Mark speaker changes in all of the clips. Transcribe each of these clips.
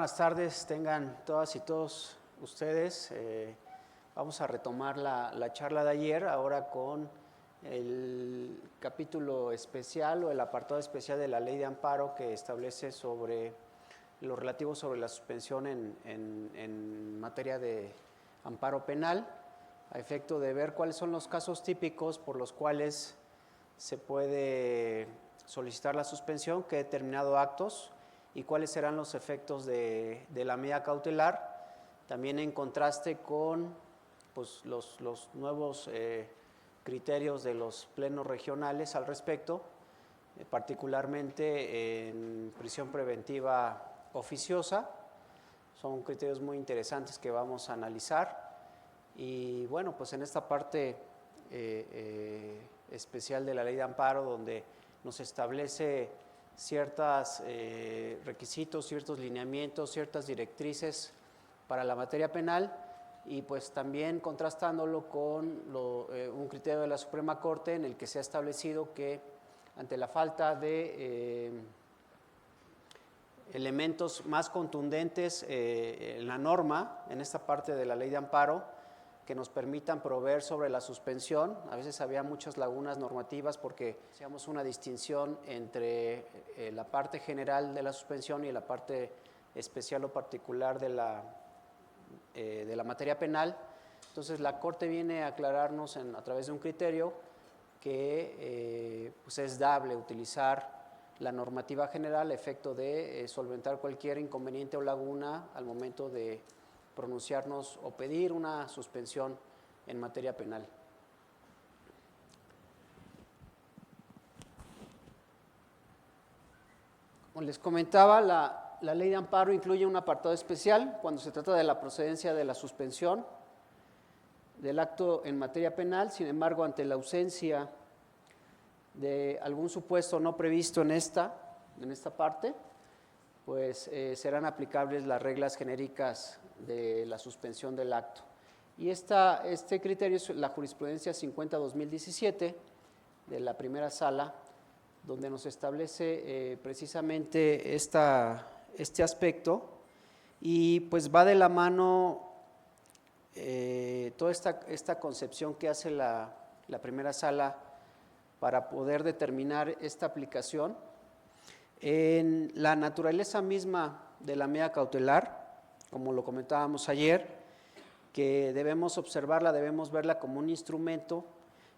Speaker 1: buenas tardes tengan todas y todos ustedes. Vamos a retomar la charla de ayer, ahora con el capítulo especial o el apartado especial de la Ley de Amparo que establece sobre lo relativo sobre la suspensión en materia de amparo penal, a efecto de ver cuáles son los casos típicos por los cuales se puede solicitar la suspensión, qué determinado actos y cuáles serán los efectos de la medida cautelar, también en contraste con pues, los nuevos criterios de los plenos regionales al respecto, particularmente en prisión preventiva oficiosa. Son criterios muy interesantes que vamos a analizar y bueno, pues en esta parte especial de la Ley de Amparo, donde nos establece ciertos requisitos, ciertos lineamientos, ciertas directrices para la materia penal y pues también contrastándolo con un criterio de la Suprema Corte en el que se ha establecido que ante la falta de elementos más contundentes en la norma, en esta parte de la Ley de Amparo, que nos permitan proveer sobre la suspensión. A veces había muchas lagunas normativas porque hacíamos una distinción entre la parte general de la suspensión y la parte especial o particular de la materia penal. Entonces la Corte viene a aclararnos a través de un criterio que pues es dable utilizar la normativa general a efecto de solventar cualquier inconveniente o laguna al momento de pronunciarnos o pedir una suspensión en materia penal. Como les comentaba, la Ley de Amparo incluye un apartado especial cuando se trata de la procedencia de la suspensión del acto en materia penal. Sin embargo, ante la ausencia de algún supuesto no previsto en esta parte, pues serán aplicables las reglas genéricas de la suspensión del acto. Y este criterio es la jurisprudencia 50-2017 de la primera sala, donde nos establece precisamente este aspecto y pues va de la mano toda esta concepción que hace la primera sala para poder determinar esta aplicación. En la naturaleza misma de la medida cautelar, como lo comentábamos ayer, que debemos observarla, debemos verla como un instrumento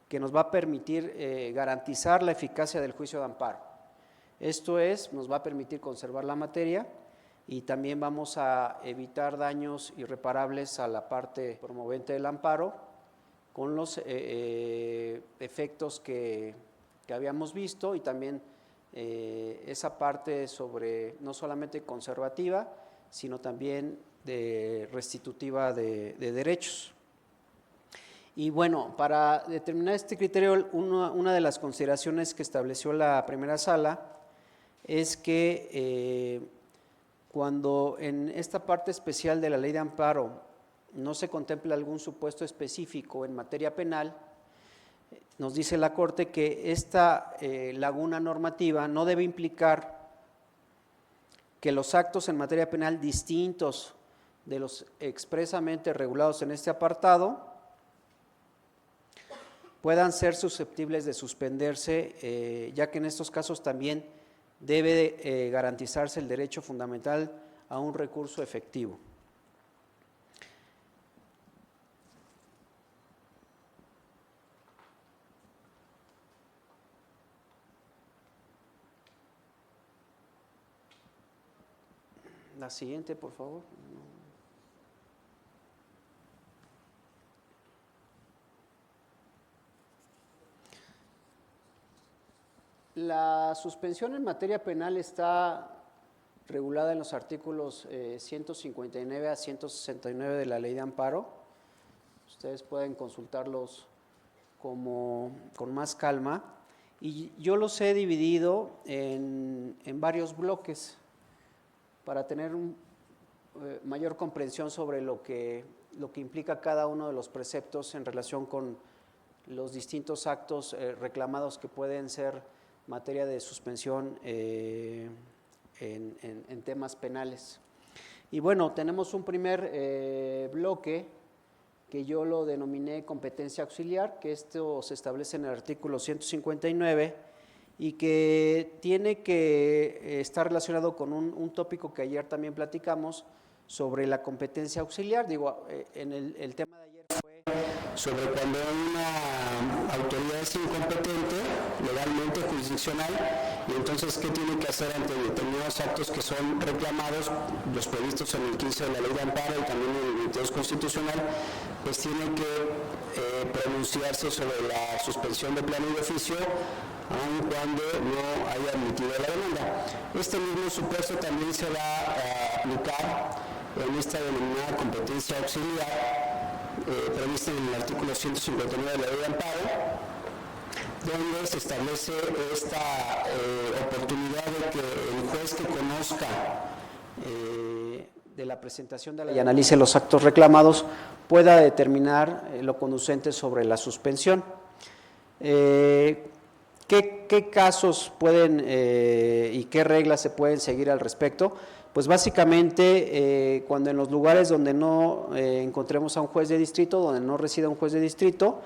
Speaker 1: que nos va a permitir garantizar la eficacia del juicio de amparo. Esto es, nos va a permitir conservar la materia y también vamos a evitar daños irreparables a la parte promovente del amparo con los efectos que habíamos visto y también esa parte sobre no solamente conservativa, sino también restitutiva de derechos. Y bueno, para determinar este criterio, una de las consideraciones que estableció la primera sala es que cuando en esta parte especial de la Ley de Amparo no se contempla algún supuesto específico en materia penal, nos dice la Corte que esta laguna normativa no debe implicar que los actos en materia penal distintos de los expresamente regulados en este apartado puedan ser susceptibles de suspenderse, ya que en estos casos también debe garantizarse el derecho fundamental a un recurso efectivo. La siguiente, por favor. La suspensión en materia penal está regulada en los artículos 159 a 169 de la Ley de Amparo. Ustedes pueden consultarlos con más calma. Y yo los he dividido en varios bloques para tener mayor comprensión sobre lo que implica cada uno de los preceptos en relación con los distintos actos reclamados que pueden ser materia de suspensión en temas penales. Y bueno, tenemos un primer bloque que yo lo denominé competencia auxiliar, que esto se establece en el artículo 159 y que tiene que estar relacionado con un tópico que ayer también platicamos sobre la competencia auxiliar. Digo, en el tema de ayer fue
Speaker 2: sobre cuando una autoridad es incompetente legalmente, jurisdiccional, y entonces qué tiene que hacer ante determinados actos que son reclamados, los previstos en el 15 de la Ley de Amparo y también en el 22 constitucional, pues tiene que pronunciarse sobre la suspensión de plano y de oficio, aun cuando no haya admitido la demanda. Este mismo supuesto también se va a aplicar en esta denominada competencia auxiliar, prevista en el artículo 159 de la Ley de Amparo, donde se establece esta oportunidad de que el juez que conozca
Speaker 1: de la presentación de la y analice los actos reclamados pueda determinar lo conducente sobre la suspensión. ¿Qué casos pueden y qué reglas se pueden seguir al respecto? Pues básicamente cuando en los lugares donde no encontremos a un juez de distrito, donde no resida un juez de distrito,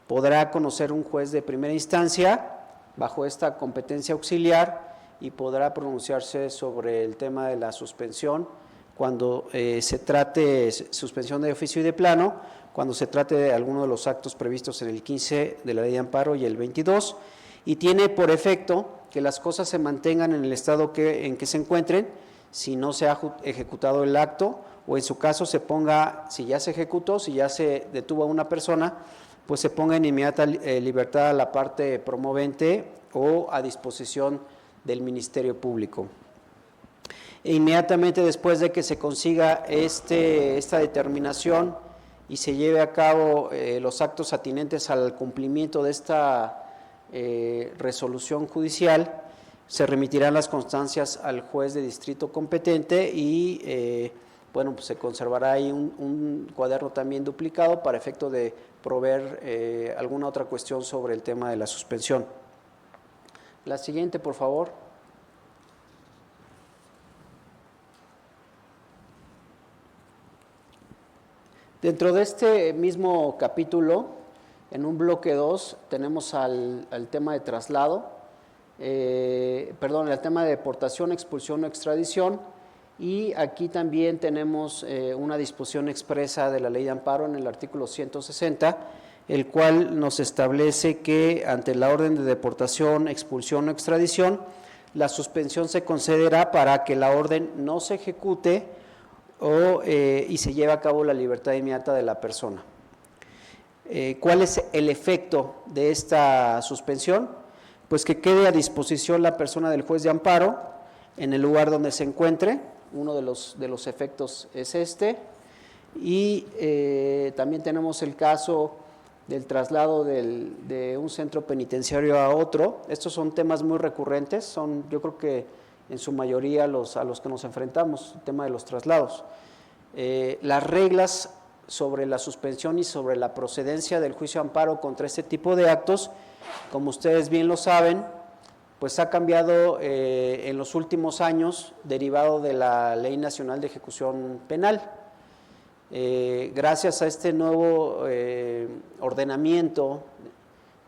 Speaker 1: podrá conocer un juez de primera instancia bajo esta competencia auxiliar y podrá pronunciarse sobre el tema de la suspensión cuando se trate suspensión de oficio y de plano, cuando se trate de alguno de los actos previstos en el 15 de la Ley de Amparo y el 22, y tiene por efecto que las cosas se mantengan en el estado en que se encuentren, si no se ha ejecutado el acto, o en su caso se ponga, si ya se ejecutó, si ya se detuvo a una persona, pues se ponga en inmediata libertad a la parte promovente o a disposición del Ministerio Público. E inmediatamente después de que se consiga esta determinación y se lleve a cabo los actos atinentes al cumplimiento de esta resolución judicial, se remitirán las constancias al juez de distrito competente y bueno, pues se conservará ahí un cuaderno también duplicado para efecto de proveer alguna otra cuestión sobre el tema de la suspensión. La siguiente, por favor. Dentro de este mismo capítulo, en un bloque 2, tenemos al tema de traslado, el tema de deportación, expulsión o extradición, y aquí también tenemos una disposición expresa de la Ley de Amparo en el artículo 160, el cual nos establece que ante la orden de deportación, expulsión o extradición, la suspensión se concederá para que la orden no se ejecute y se lleve a cabo la libertad inmediata de la persona. ¿Cuál es el efecto de esta suspensión? Pues que quede a disposición la persona del juez de amparo en el lugar donde se encuentre. Uno de los efectos es este, y también tenemos el caso del traslado de un centro penitenciario a otro. Estos son temas muy recurrentes, yo creo que en su mayoría a los que nos enfrentamos, el tema de los traslados. Las reglas sobre la suspensión y sobre la procedencia del juicio de amparo contra este tipo de actos, como ustedes bien lo saben, pues ha cambiado en los últimos años, derivado de la Ley Nacional de Ejecución Penal. Gracias a este nuevo ordenamiento,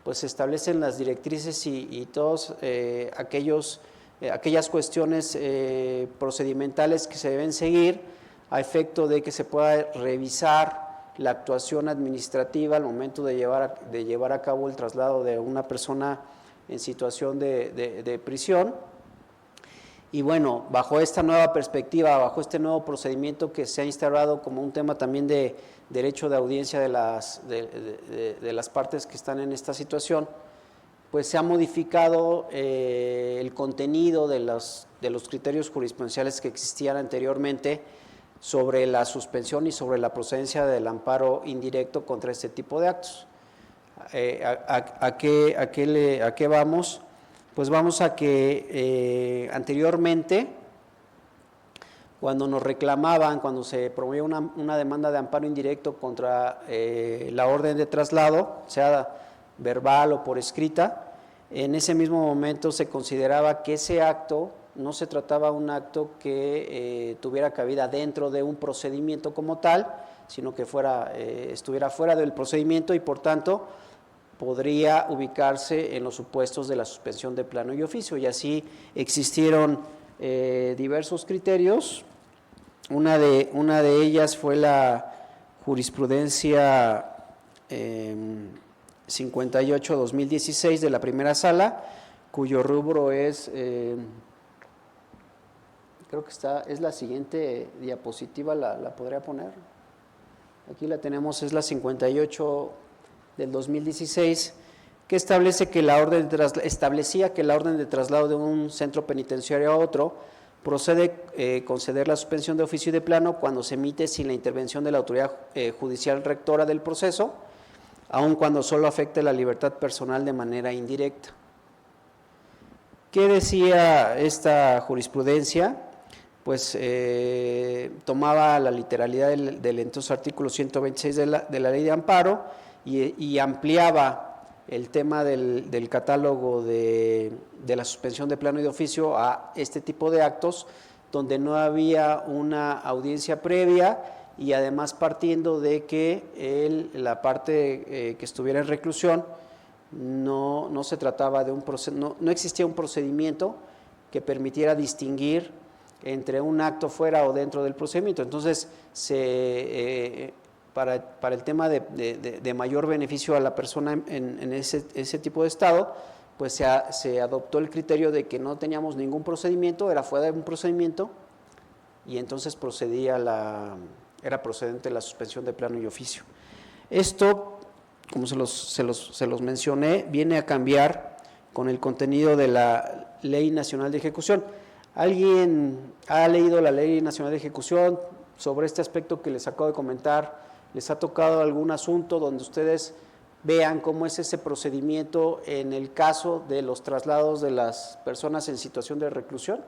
Speaker 1: pues se establecen las directrices y todas aquellas cuestiones procedimentales que se deben seguir a efecto de que se pueda revisar la actuación administrativa al momento de llevar a cabo el traslado de una persona en situación de prisión. Y bueno, bajo esta nueva perspectiva, bajo este nuevo procedimiento que se ha instaurado como un tema también de derecho de audiencia de las partes que están en esta situación, pues se ha modificado el contenido de los criterios jurisprudenciales que existían anteriormente sobre la suspensión y sobre la procedencia del amparo indirecto contra este tipo de actos. ¿A qué vamos? Pues vamos a que anteriormente, cuando nos reclamaban, cuando se promovía una demanda de amparo indirecto contra la orden de traslado, sea verbal o por escrita, en ese mismo momento se consideraba que ese acto no se trataba de un acto que tuviera cabida dentro de un procedimiento como tal, sino que estuviera fuera del procedimiento y por tanto podría ubicarse en los supuestos de la suspensión de plano y oficio, y así existieron diversos criterios. Una de ellas fue la jurisprudencia 58-2016 de la primera sala, cuyo rubro es, creo que es la siguiente diapositiva, la podría poner. Aquí la tenemos, es la 58 del 2016, que establecía que la orden de traslado de un centro penitenciario a otro procede conceder la suspensión de oficio y de plano cuando se emite sin la intervención de la autoridad judicial rectora del proceso, aun cuando solo afecte la libertad personal de manera indirecta. ¿Qué decía esta jurisprudencia? Pues tomaba la literalidad del entonces artículo 126 de la Ley de Amparo y ampliaba el tema del catálogo de la suspensión de plano y de oficio a este tipo de actos donde no había una audiencia previa y además partiendo de que la parte que estuviera en reclusión no se trataba de no existía un procedimiento que permitiera distinguir entre un acto fuera o dentro del procedimiento. Entonces, para el tema de mayor beneficio a la persona en ese tipo de estado, pues se adoptó el criterio de que no teníamos ningún procedimiento, era fuera de un procedimiento, y entonces era procedente la suspensión de plano y oficio. Esto, como se los mencioné, viene a cambiar con el contenido de la Ley Nacional de Ejecución. ¿Alguien ha leído la Ley Nacional de Ejecución? Sobre este aspecto que les acabo de comentar, ¿les ha tocado algún asunto donde ustedes vean cómo es ese procedimiento en el caso de los traslados de las personas en situación de reclusión?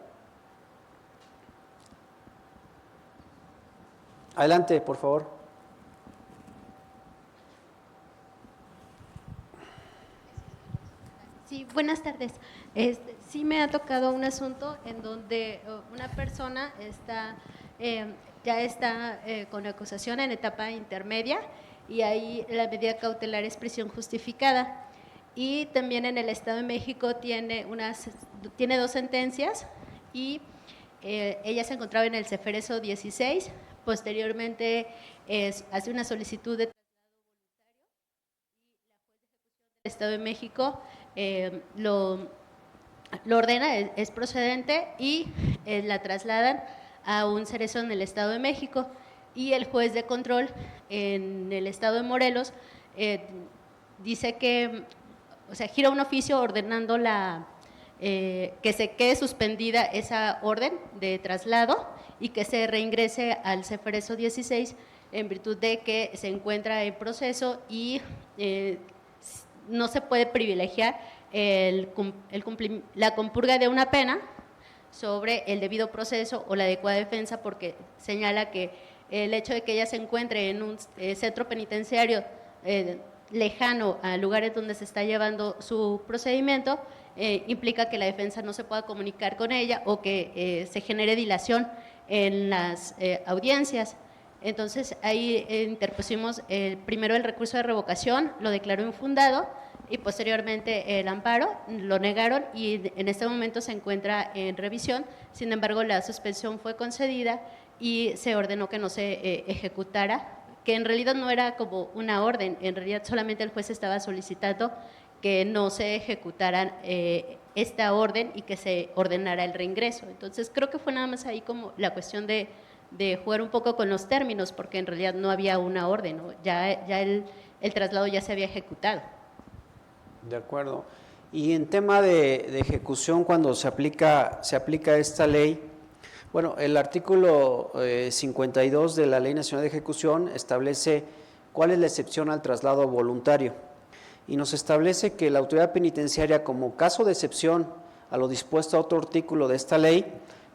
Speaker 1: Adelante, por favor.
Speaker 3: Sí, buenas tardes. Sí me ha tocado un asunto en donde una persona ya está con acusación en etapa intermedia y ahí la medida cautelar es prisión justificada. Y también en el Estado de México tiene 2 sentencias y ella se encontraba en el Ceferezo 16, posteriormente hace una solicitud de Estado de México lo ordena, es procedente y la trasladan a un cerezo en el Estado de México y el juez de control en el Estado de Morelos dice que, gira un oficio ordenando que se quede suspendida esa orden de traslado y que se reingrese al Ceferezo 16 en virtud de que se encuentra en proceso y no se puede privilegiar la compurga de una pena sobre el debido proceso o la adecuada defensa, porque señala que el hecho de que ella se encuentre en un centro penitenciario lejano a lugares donde se está llevando su procedimiento implica que la defensa no se pueda comunicar con ella o que se genere dilación en las audiencias. Entonces ahí interpusimos primero el recurso de revocación, lo declaró infundado y posteriormente el amparo, lo negaron y en este momento se encuentra en revisión. Sin embargo, la suspensión fue concedida y se ordenó que no se ejecutara, que en realidad no era como una orden, en realidad solamente el juez estaba solicitando que no se ejecutara esta orden y que se ordenara el reingreso. Entonces creo que fue nada más ahí como la cuestión de jugar un poco con los términos, porque en realidad no había una orden, ¿no? Ya el traslado ya se había ejecutado.
Speaker 1: De acuerdo. Y en tema de ejecución, cuando se aplica esta ley, bueno, el artículo 52 de la Ley Nacional de Ejecución establece cuál es la excepción al traslado voluntario y nos establece que la autoridad penitenciaria, como caso de excepción a lo dispuesto a otro artículo de esta ley,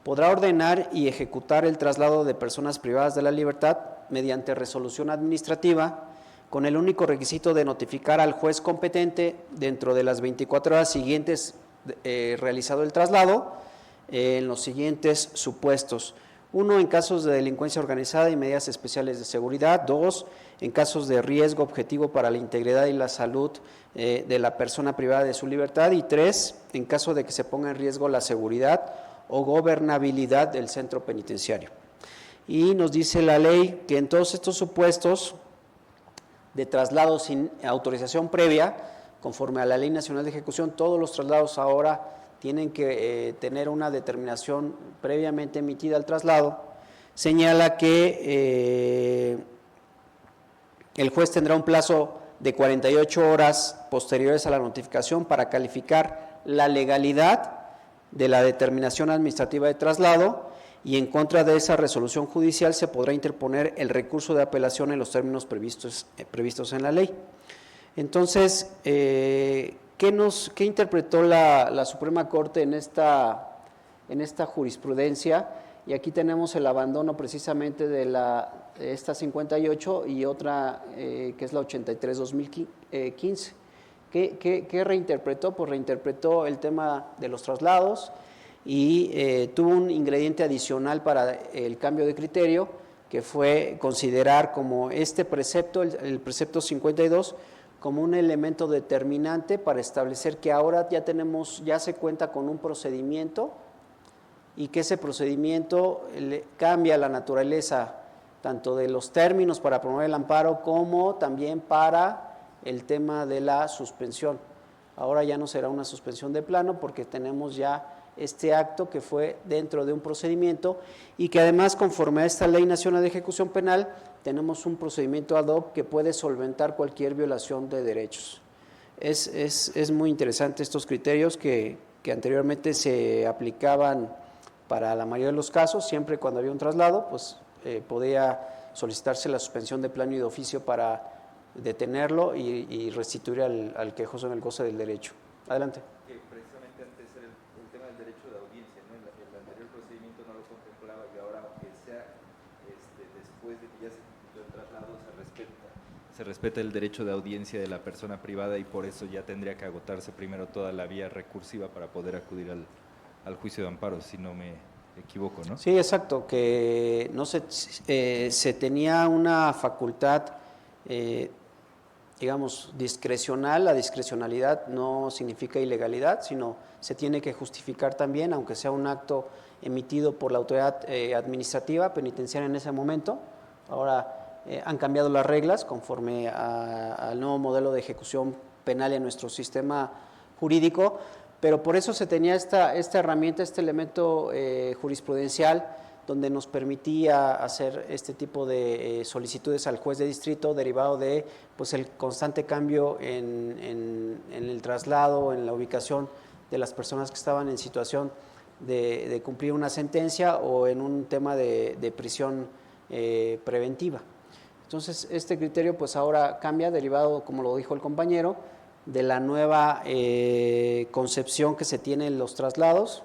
Speaker 1: podrá ordenar y ejecutar el traslado de personas privadas de la libertad mediante resolución administrativa con el único requisito de notificar al juez competente dentro de las 24 horas siguientes realizado el traslado en los siguientes supuestos. 1, en casos de delincuencia organizada y medidas especiales de seguridad. 2, en casos de riesgo objetivo para la integridad y la salud de la persona privada de su libertad. Y 3, en caso de que se ponga en riesgo la seguridad o gobernabilidad del centro penitenciario. Y nos dice la ley que en todos estos supuestos de traslado sin autorización previa, conforme a la Ley Nacional de Ejecución, todos los traslados ahora tienen que tener una determinación previamente emitida al traslado. Señala que el juez tendrá un plazo de 48 horas posteriores a la notificación para calificar la legalidad de la determinación administrativa de traslado, y en contra de esa resolución judicial se podrá interponer el recurso de apelación en los términos previstos en la ley. Entonces, ¿qué interpretó la Suprema Corte en esta jurisprudencia? Y aquí tenemos el abandono precisamente de esta 58 y otra que es la 83-2015. ¿Qué reinterpretó? Pues reinterpretó el tema de los traslados y tuvo un ingrediente adicional para el cambio de criterio, que fue considerar como este precepto, el precepto 52, como un elemento determinante para establecer que ahora ya se cuenta con un procedimiento y que ese procedimiento cambia la naturaleza tanto de los términos para promover el amparo como también para el tema de la suspensión. Ahora ya no será una suspensión de plano porque tenemos ya este acto que fue dentro de un procedimiento y que además, conforme a esta Ley Nacional de Ejecución Penal, tenemos un procedimiento ad hoc que puede solventar cualquier violación de derechos. Es muy interesante estos criterios que anteriormente se aplicaban para la mayoría de los casos. Siempre cuando había un traslado, pues podía solicitarse la suspensión de plano y de oficio para detenerlo y restituir al quejoso en el goce del derecho. Adelante.
Speaker 4: Precisamente antes era el tema del derecho de audiencia, ¿no? El anterior procedimiento no lo contemplaba y ahora, aunque sea después de que ya se cumplió el traslado, se respeta el derecho de audiencia de la persona privada, y por eso ya tendría que agotarse primero toda la vía recursiva para poder acudir al juicio de amparo, si no me equivoco, ¿no?
Speaker 1: Sí, exacto, que no se tenía una facultad, digamos, discrecional. La discrecionalidad no significa ilegalidad, sino se tiene que justificar también, aunque sea un acto emitido por la autoridad administrativa penitenciaria en ese momento. Ahora han cambiado las reglas conforme al nuevo modelo de ejecución penal en nuestro sistema jurídico, pero por eso se tenía esta herramienta, este elemento jurisprudencial, donde nos permitía hacer este tipo de solicitudes al juez de distrito, derivado de pues el constante cambio en el traslado, en la ubicación de las personas que estaban en situación de cumplir una sentencia o en un tema de prisión preventiva. Entonces, este criterio pues ahora cambia, derivado, como lo dijo el compañero, de la nueva concepción que se tiene en los traslados,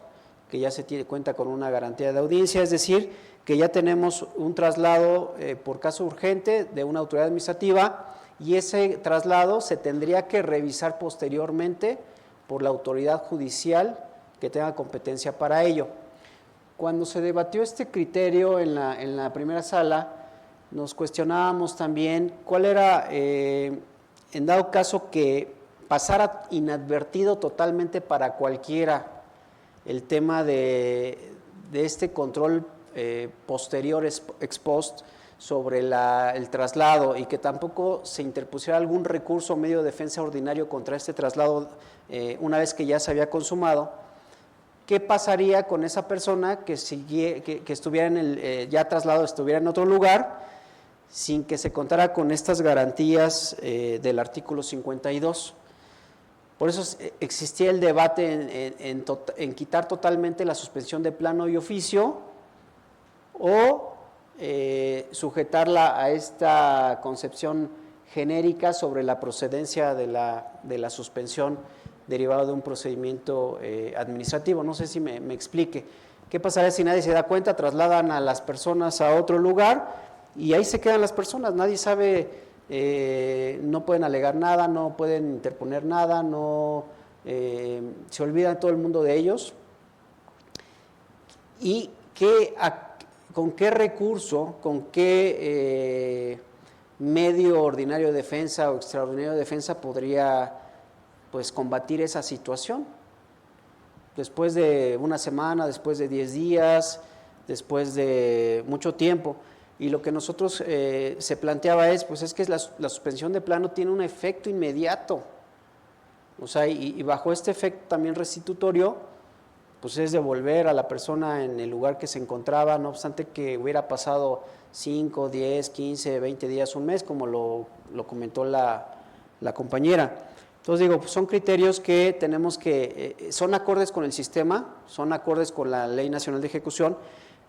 Speaker 1: que ya se cuenta con una garantía de audiencia, es decir, que ya tenemos un traslado por caso urgente de una autoridad administrativa, y ese traslado se tendría que revisar posteriormente por la autoridad judicial que tenga competencia para ello. Cuando se debatió este criterio en la primera sala, nos cuestionábamos también cuál era, en dado caso que pasara inadvertido totalmente para cualquiera el tema de este control posterior ex post sobre el traslado, y que tampoco se interpusiera algún recurso o medio de defensa ordinario contra este traslado una vez que ya se había consumado. ¿Qué pasaría con esa persona que estuviera ya trasladado, estuviera en otro lugar, sin que se contara con estas garantías del artículo 52? Por eso existía el debate en quitar totalmente la suspensión de plano y oficio, o sujetarla a esta concepción genérica sobre la procedencia de la suspensión derivado de un procedimiento administrativo. No sé si me explique. ¿Qué pasaría si nadie se da cuenta? Trasladan a las personas a otro lugar y ahí se quedan las personas, nadie sabe. No pueden alegar nada, no pueden interponer nada, se olvida todo el mundo de ellos. y con qué recurso, con qué medio ordinario de defensa o extraordinario de defensa podría pues combatir esa situación. Después de una semana, después de 10 días, después de mucho tiempo. Y lo que nosotros se planteaba pues es que la suspensión de plano tiene un efecto inmediato. O sea, y bajo este efecto también restitutorio, pues es devolver a la persona en el lugar que se encontraba, no obstante que hubiera pasado 5, 10, 15, 20 días, un mes, como lo comentó la compañera. Entonces digo, pues son criterios que tenemos que, son acordes con el sistema, son acordes con la Ley Nacional de Ejecución,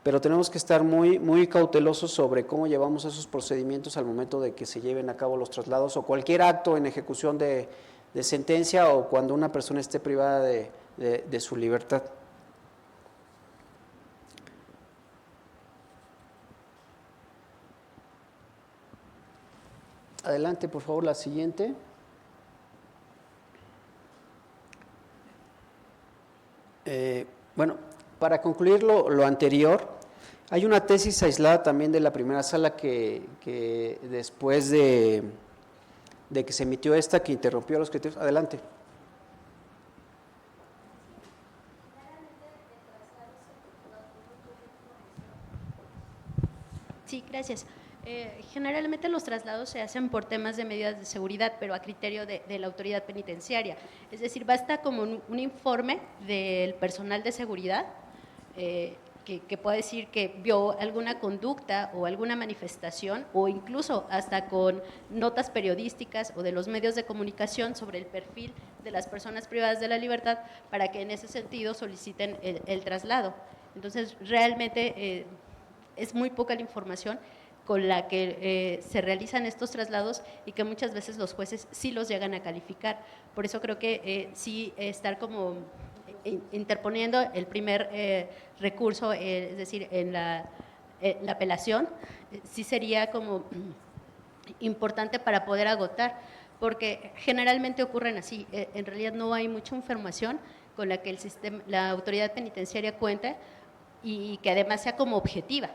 Speaker 1: pero tenemos que estar muy, muy cautelosos sobre cómo llevamos esos procedimientos al momento de que se lleven a cabo los traslados o cualquier acto en ejecución de sentencia o cuando una persona esté privada de su libertad. Adelante, por favor, la siguiente. Bueno, para concluir lo anterior, hay una tesis aislada también de la primera sala que después de que se emitió esta, que interrumpió los criterios. Adelante.
Speaker 3: Sí, gracias. Generalmente los traslados se hacen por temas de medidas de seguridad, pero a criterio de la autoridad penitenciaria. Es decir, basta como un informe del personal de seguridad que pueda decir que vio alguna conducta o alguna manifestación, o incluso hasta con notas periodísticas o de los medios de comunicación sobre el perfil de las personas privadas de la libertad, para que en ese sentido soliciten el traslado. Entonces, realmente es muy poca la información con la que se realizan estos traslados y que muchas veces los jueces sí los llegan a calificar. Por eso creo que sí estar como interponiendo el primer recurso, es decir, en la apelación, sí sería como importante para poder agotar, porque generalmente ocurren así. En realidad no hay mucha información con la que el sistema, la autoridad penitenciaria cuenta y que además sea como objetiva,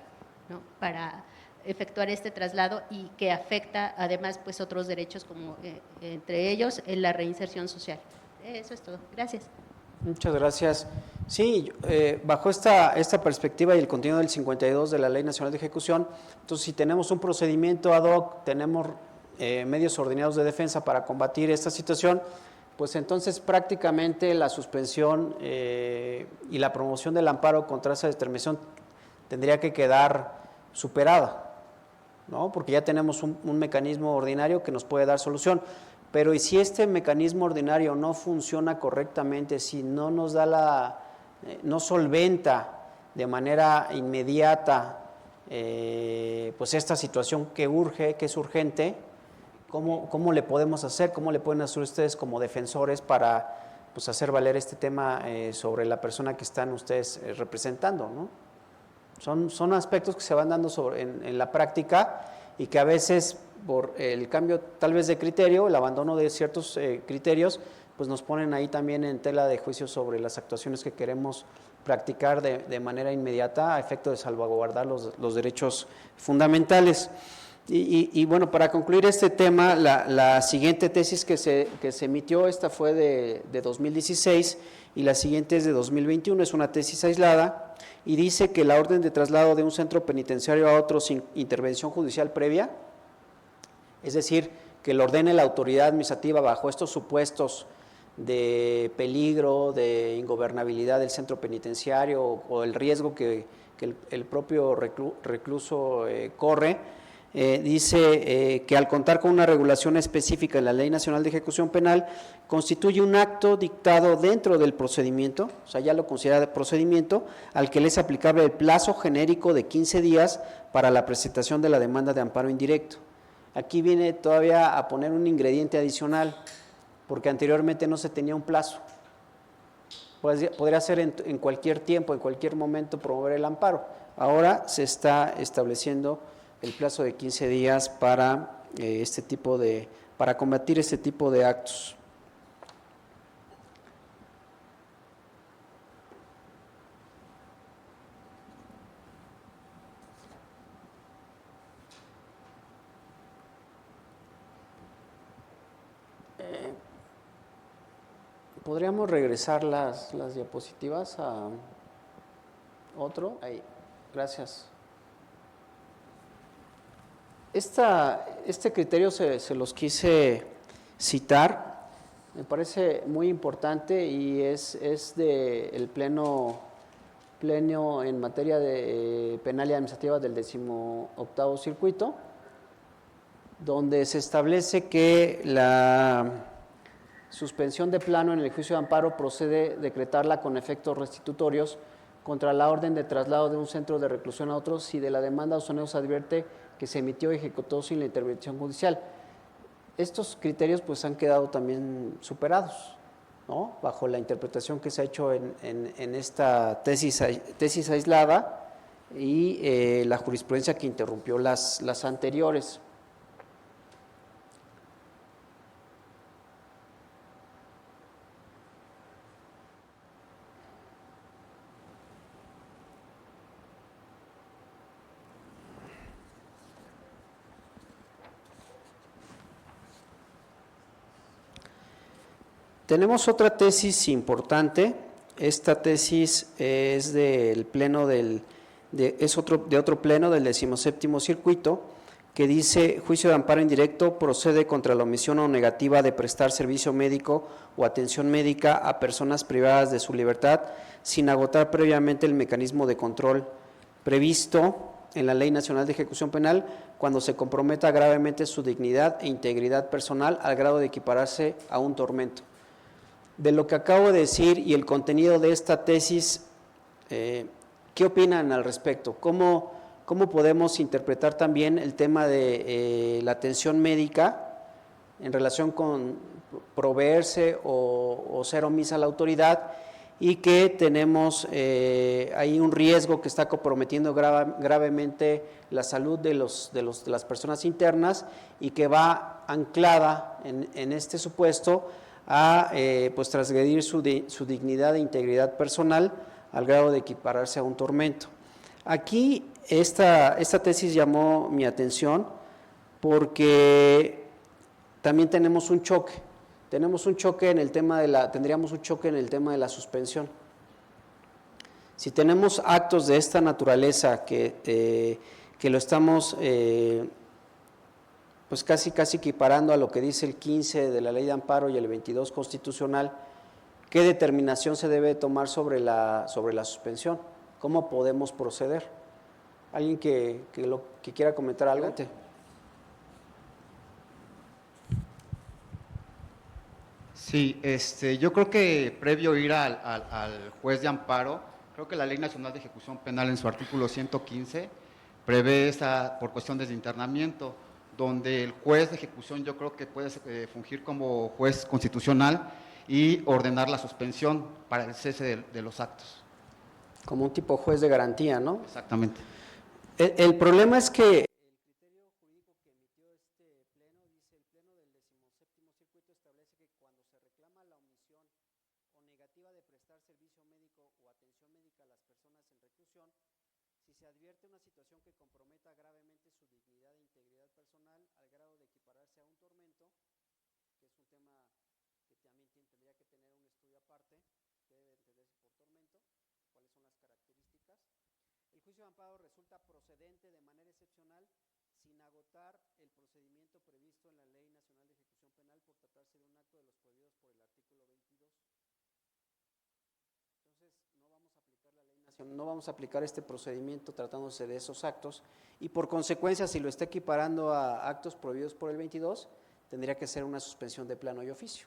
Speaker 3: ¿no?, para efectuar este traslado y que afecta además pues otros derechos como entre ellos la reinserción social. Eso es todo. Gracias.
Speaker 1: Muchas gracias. Sí, bajo esta perspectiva y el contenido del 52 de la Ley Nacional de Ejecución, entonces si tenemos un procedimiento ad hoc, tenemos medios ordinarios de defensa para combatir esta situación, pues entonces prácticamente la suspensión y la promoción del amparo contra esa determinación tendría que quedar superada, ¿no? Porque ya tenemos un mecanismo ordinario que nos puede dar solución. Pero ¿y si este mecanismo ordinario no funciona correctamente, si no nos da no solventa de manera inmediata pues esta situación que urge, que es urgente, ¿cómo le podemos hacer? ¿Cómo le pueden hacer ustedes como defensores para pues hacer valer este tema sobre la persona que están ustedes representando, ¿no? Son aspectos que se van dando en la práctica y que a veces por el cambio tal vez de criterio, el abandono de ciertos criterios, pues nos ponen ahí también en tela de juicio sobre las actuaciones que queremos practicar de manera inmediata a efecto de salvaguardar los derechos fundamentales. Y bueno, para concluir este tema, la siguiente tesis que se emitió, esta fue de 2016 y la siguiente es de 2021, es una tesis aislada y dice que la orden de traslado de un centro penitenciario a otro sin intervención judicial previa, es decir, que lo ordene la autoridad administrativa bajo estos supuestos de peligro, de ingobernabilidad del centro penitenciario o el riesgo que el propio recluso corre, dice que al contar con una regulación específica en la Ley Nacional de Ejecución Penal, constituye un acto dictado dentro del procedimiento, o sea, ya lo considera procedimiento, al que le es aplicable el plazo genérico de 15 días para la presentación de la demanda de amparo indirecto. Aquí viene todavía a poner un ingrediente adicional, porque anteriormente no se tenía un plazo. Podría ser en cualquier tiempo, en cualquier momento promover el amparo. Ahora se está estableciendo el plazo de 15 días para para combatir este tipo de actos. ¿Podríamos regresar las diapositivas a otro? Ahí, gracias. Este criterio se los quise citar, me parece muy importante y es del pleno en materia de penal y administrativa del 18º circuito, donde se establece que la suspensión de plano en el juicio de amparo procede decretarla con efectos restitutorios contra la orden de traslado de un centro de reclusión a otro si de la demanda o soneo se advierte que se emitió y ejecutó sin la intervención judicial. Estos criterios pues han quedado también superados, ¿no? Bajo la interpretación que se ha hecho en esta tesis aislada y la jurisprudencia que interrumpió las anteriores. Tenemos otra tesis importante. Esta tesis es del pleno de otro pleno del 17º circuito, que dice: juicio de amparo indirecto procede contra la omisión o negativa de prestar servicio médico o atención médica a personas privadas de su libertad sin agotar previamente el mecanismo de control previsto en la Ley Nacional de Ejecución Penal cuando se comprometa gravemente su dignidad e integridad personal al grado de equipararse a un tormento. De lo que acabo de decir y el contenido de esta tesis, ¿qué opinan al respecto? ¿Cómo podemos interpretar también el tema de la atención médica en relación con proveerse o ser omisa a la autoridad, y que tenemos ahí un riesgo que está comprometiendo gravemente la salud de las personas internas y que va anclada en este supuesto a pues transgredir su dignidad e integridad personal al grado de equipararse a un tormento? Aquí esta tesis llamó mi atención porque también tenemos un choque. Tendríamos un choque en el tema de la suspensión. Si tenemos actos de esta naturaleza que lo estamos pues casi equiparando a lo que dice el 15 de la Ley de Amparo y el 22 constitucional, ¿qué determinación se debe tomar sobre la suspensión? ¿Cómo podemos proceder? ¿Alguien que quiera comentar algo?
Speaker 5: Sí, yo creo que previo ir al juez de amparo, creo que la Ley Nacional de Ejecución Penal en su artículo 115 prevé esta por cuestiones de internamiento, donde el juez de ejecución yo creo que puede fungir como juez constitucional y ordenar la suspensión para el cese de los actos.
Speaker 1: Como un tipo juez de garantía, ¿no?
Speaker 5: Exactamente.
Speaker 1: El problema es que resulta procedente de manera excepcional sin agotar el procedimiento previsto en la Ley Nacional de Ejecución Penal por tratarse de un acto de los prohibidos por el artículo 22. Entonces, no vamos a aplicar este procedimiento tratándose de esos actos, y por consecuencia, si lo está equiparando a actos prohibidos por el 22, tendría que ser una suspensión de plano y oficio.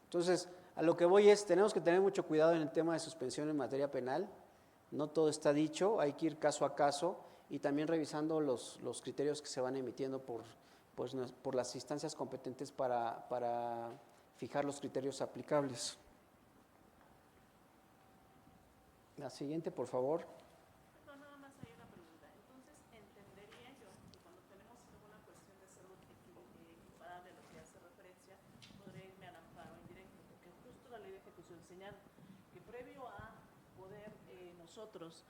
Speaker 1: Entonces, a lo que voy es, tenemos que tener mucho cuidado en el tema de suspensión en materia penal. No todo está dicho, hay que ir caso a caso y también revisando los criterios que se van emitiendo por las instancias competentes para fijar los criterios aplicables. La siguiente, por favor.
Speaker 6: No, nada más hay una pregunta. Entonces, entendería yo que cuando tenemos alguna cuestión de salud equiparada de lo que hace referencia, podría irme al amparo indirecto, porque justo la ley de ejecución señala que previo a poder nosotros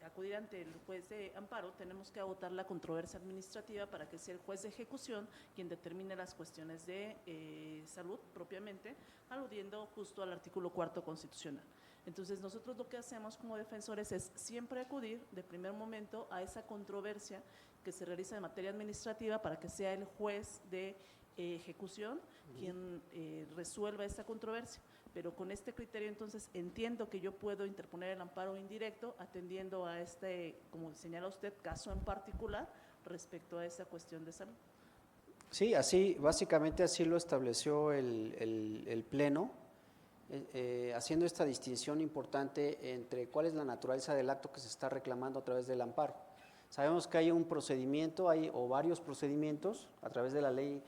Speaker 6: acudir ante el juez de amparo, tenemos que agotar la controversia administrativa para que sea el juez de ejecución quien determine las cuestiones de salud propiamente, aludiendo justo al artículo 4 constitucional. Entonces, nosotros lo que hacemos como defensores es siempre acudir de primer momento a esa controversia que se realiza en materia administrativa para que sea el juez de ejecución quien resuelva esta controversia. Pero con este criterio, entonces, entiendo que yo puedo interponer el amparo indirecto atendiendo a este, como señala usted, caso en particular respecto a esa cuestión de salud.
Speaker 1: Sí, así, básicamente así lo estableció el Pleno, haciendo esta distinción importante entre cuál es la naturaleza del acto que se está reclamando a través del amparo. Sabemos que hay un procedimiento, o varios procedimientos a través de la Ley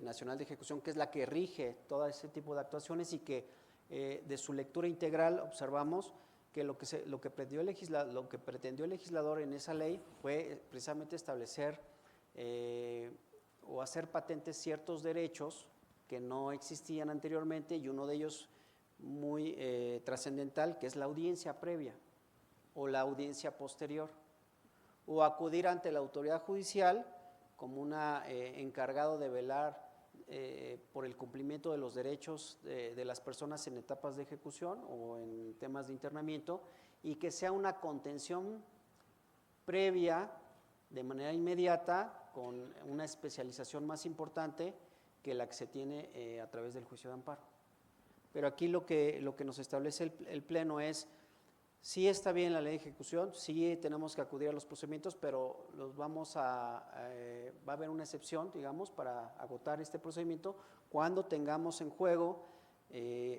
Speaker 1: Nacional de Ejecución, que es la que rige todo ese tipo de actuaciones y que de su lectura integral observamos que lo que pretendió el legislador en esa ley fue precisamente establecer o hacer patentes ciertos derechos que no existían anteriormente, y uno de ellos muy trascendental, que es la audiencia previa o la audiencia posterior, o acudir ante la autoridad judicial como encargado de velar por el cumplimiento de los derechos de las personas en etapas de ejecución o en temas de internamiento, y que sea una contención previa de manera inmediata con una especialización más importante que la que se tiene a través del juicio de amparo. Pero aquí lo que nos establece el Pleno es: sí está bien la ley de ejecución, sí tenemos que acudir a los procedimientos, pero va a haber una excepción, digamos, para agotar este procedimiento cuando tengamos en juego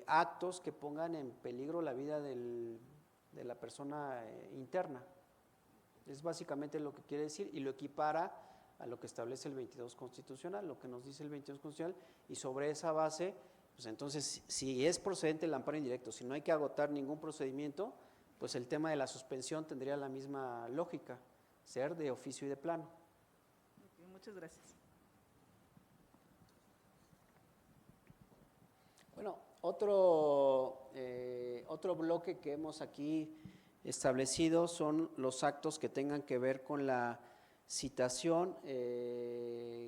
Speaker 1: actos que pongan en peligro la vida de la persona interna. Es básicamente lo que quiere decir, y lo equipara a lo que establece el 22 constitucional, lo que nos dice el 22 constitucional, y sobre esa base, pues entonces, si es procedente el amparo indirecto, si no hay que agotar ningún procedimiento, pues el tema de la suspensión tendría la misma lógica, ser de oficio y de plano.
Speaker 6: Okay, muchas gracias.
Speaker 1: Bueno, otro bloque que hemos aquí establecido son los actos que tengan que ver con la citación,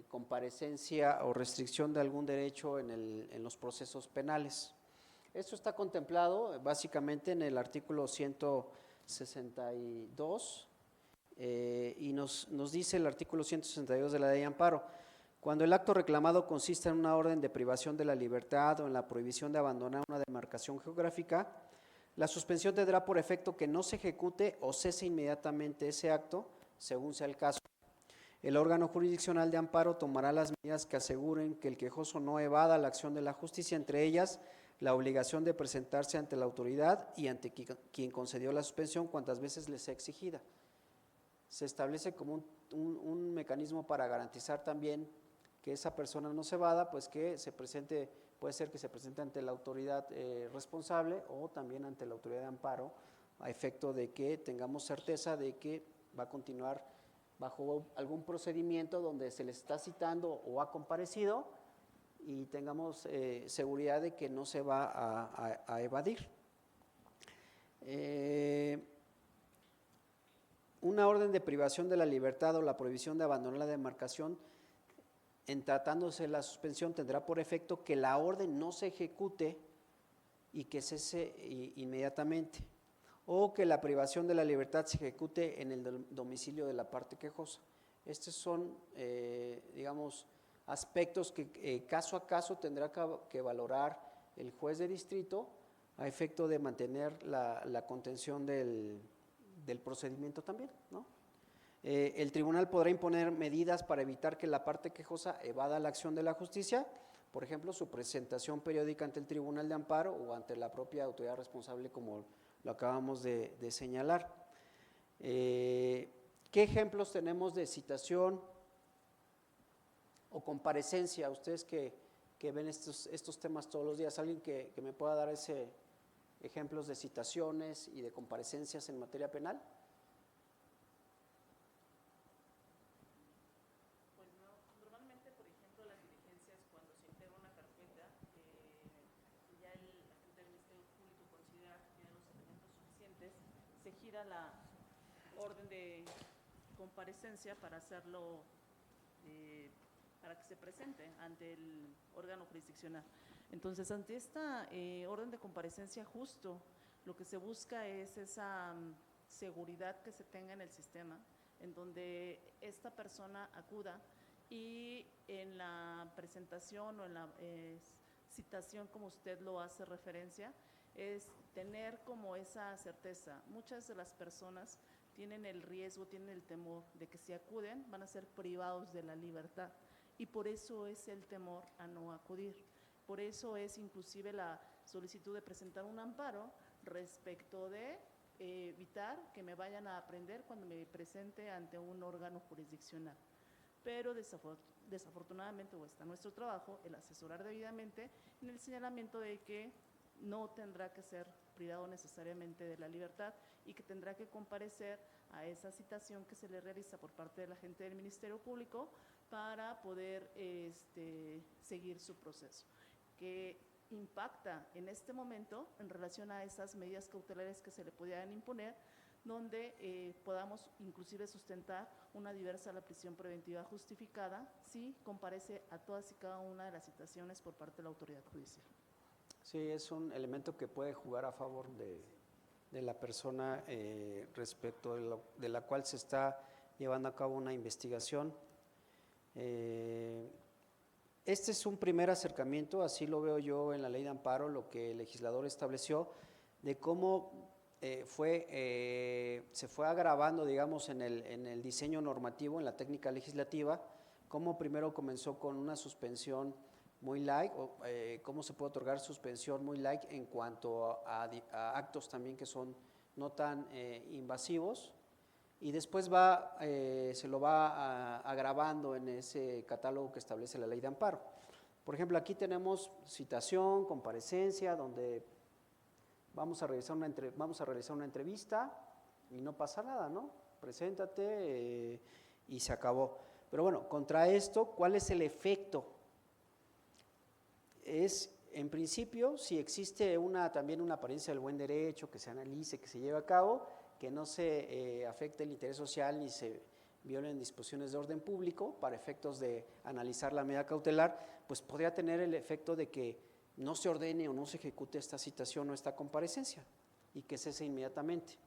Speaker 1: comparecencia o restricción de algún derecho en los procesos penales. Esto está contemplado básicamente en el artículo 162 y nos dice el artículo 162 de la Ley de Amparo: cuando el acto reclamado consista en una orden de privación de la libertad o en la prohibición de abandonar una demarcación geográfica, la suspensión tendrá por efecto que no se ejecute o cese inmediatamente ese acto, según sea el caso. El órgano jurisdiccional de amparo tomará las medidas que aseguren que el quejoso no evada la acción de la justicia, entre ellas la obligación de presentarse ante la autoridad y ante quien concedió la suspensión cuantas veces les sea exigida. Se establece como un mecanismo para garantizar también que esa persona no se evada, pues que se presente, puede ser que se presente ante la autoridad responsable o también ante la autoridad de amparo, a efecto de que tengamos certeza de que va a continuar bajo algún procedimiento donde se les está citando o ha comparecido, y tengamos seguridad de que no se va a evadir. Una orden de privación de la libertad o la prohibición de abandonar la demarcación, en tratándose de la suspensión, tendrá por efecto que la orden no se ejecute y que cese inmediatamente, o que la privación de la libertad se ejecute en el domicilio de la parte quejosa. Estos son, digamos, aspectos que caso a caso tendrá que valorar el juez de distrito a efecto de mantener la contención del procedimiento también, ¿no? El tribunal podrá imponer medidas para evitar que la parte quejosa evada la acción de la justicia, por ejemplo, su presentación periódica ante el tribunal de amparo o ante la propia autoridad responsable, como lo acabamos de señalar. ¿Qué ejemplos tenemos de citación o comparecencia? Ustedes que ven estos temas todos los días, ¿alguien que me pueda dar ejemplos de citaciones y de comparecencias en materia penal?
Speaker 6: Pues no, normalmente, por ejemplo, las diligencias, cuando se integra una carpeta, ya el agente del Ministerio Público considera que tiene los elementos suficientes, se gira ir a la orden de comparecencia para hacerlo, para que se presente ante el órgano jurisdiccional. Entonces, ante esta orden de comparecencia, justo lo que se busca es esa seguridad que se tenga en el sistema, en donde esta persona acuda y en la presentación o en la citación, como usted lo hace referencia, es tener como esa certeza. Muchas de las personas tienen el riesgo, tienen el temor de que si acuden van a ser privados de la libertad, y por eso es el temor a no acudir. Por eso es inclusive la solicitud de presentar un amparo respecto de evitar que me vayan a aprender cuando me presente ante un órgano jurisdiccional. Pero desafortunadamente, o está nuestro trabajo, el asesorar debidamente en el señalamiento de que no tendrá que ser privado necesariamente de la libertad y que tendrá que comparecer a esa citación que se le realiza por parte de la gente del Ministerio Público para poder seguir su proceso, que impacta en este momento en relación a esas medidas cautelares que se le pudieran imponer, donde podamos inclusive sustentar una diversa a la prisión preventiva justificada si comparece a todas y cada una de las citaciones por parte de la autoridad judicial.
Speaker 1: Sí, es un elemento que puede jugar a favor de la persona respecto de la cual se está llevando a cabo una investigación. Este es un primer acercamiento, así lo veo yo en la ley de amparo, lo que el legislador estableció, de cómo se fue agravando, digamos, en el diseño normativo, en la técnica legislativa, cómo primero comenzó con una suspensión muy light, cómo se puede otorgar suspensión muy light en cuanto a actos también que son no tan invasivos, y después se lo va agravando en ese catálogo que establece la ley de amparo. Por ejemplo, aquí tenemos citación, comparecencia, donde vamos a realizar una entrevista y no pasa nada, ¿no? Preséntate y se acabó. Pero bueno, contra esto, ¿cuál es el efecto? Es, en principio, si existe también una apariencia del buen derecho, que se analice, que se lleve a cabo, que no se afecte el interés social ni se violen disposiciones de orden público para efectos de analizar la medida cautelar, pues podría tener el efecto de que no se ordene o no se ejecute esta citación o esta comparecencia y que cese inmediatamente.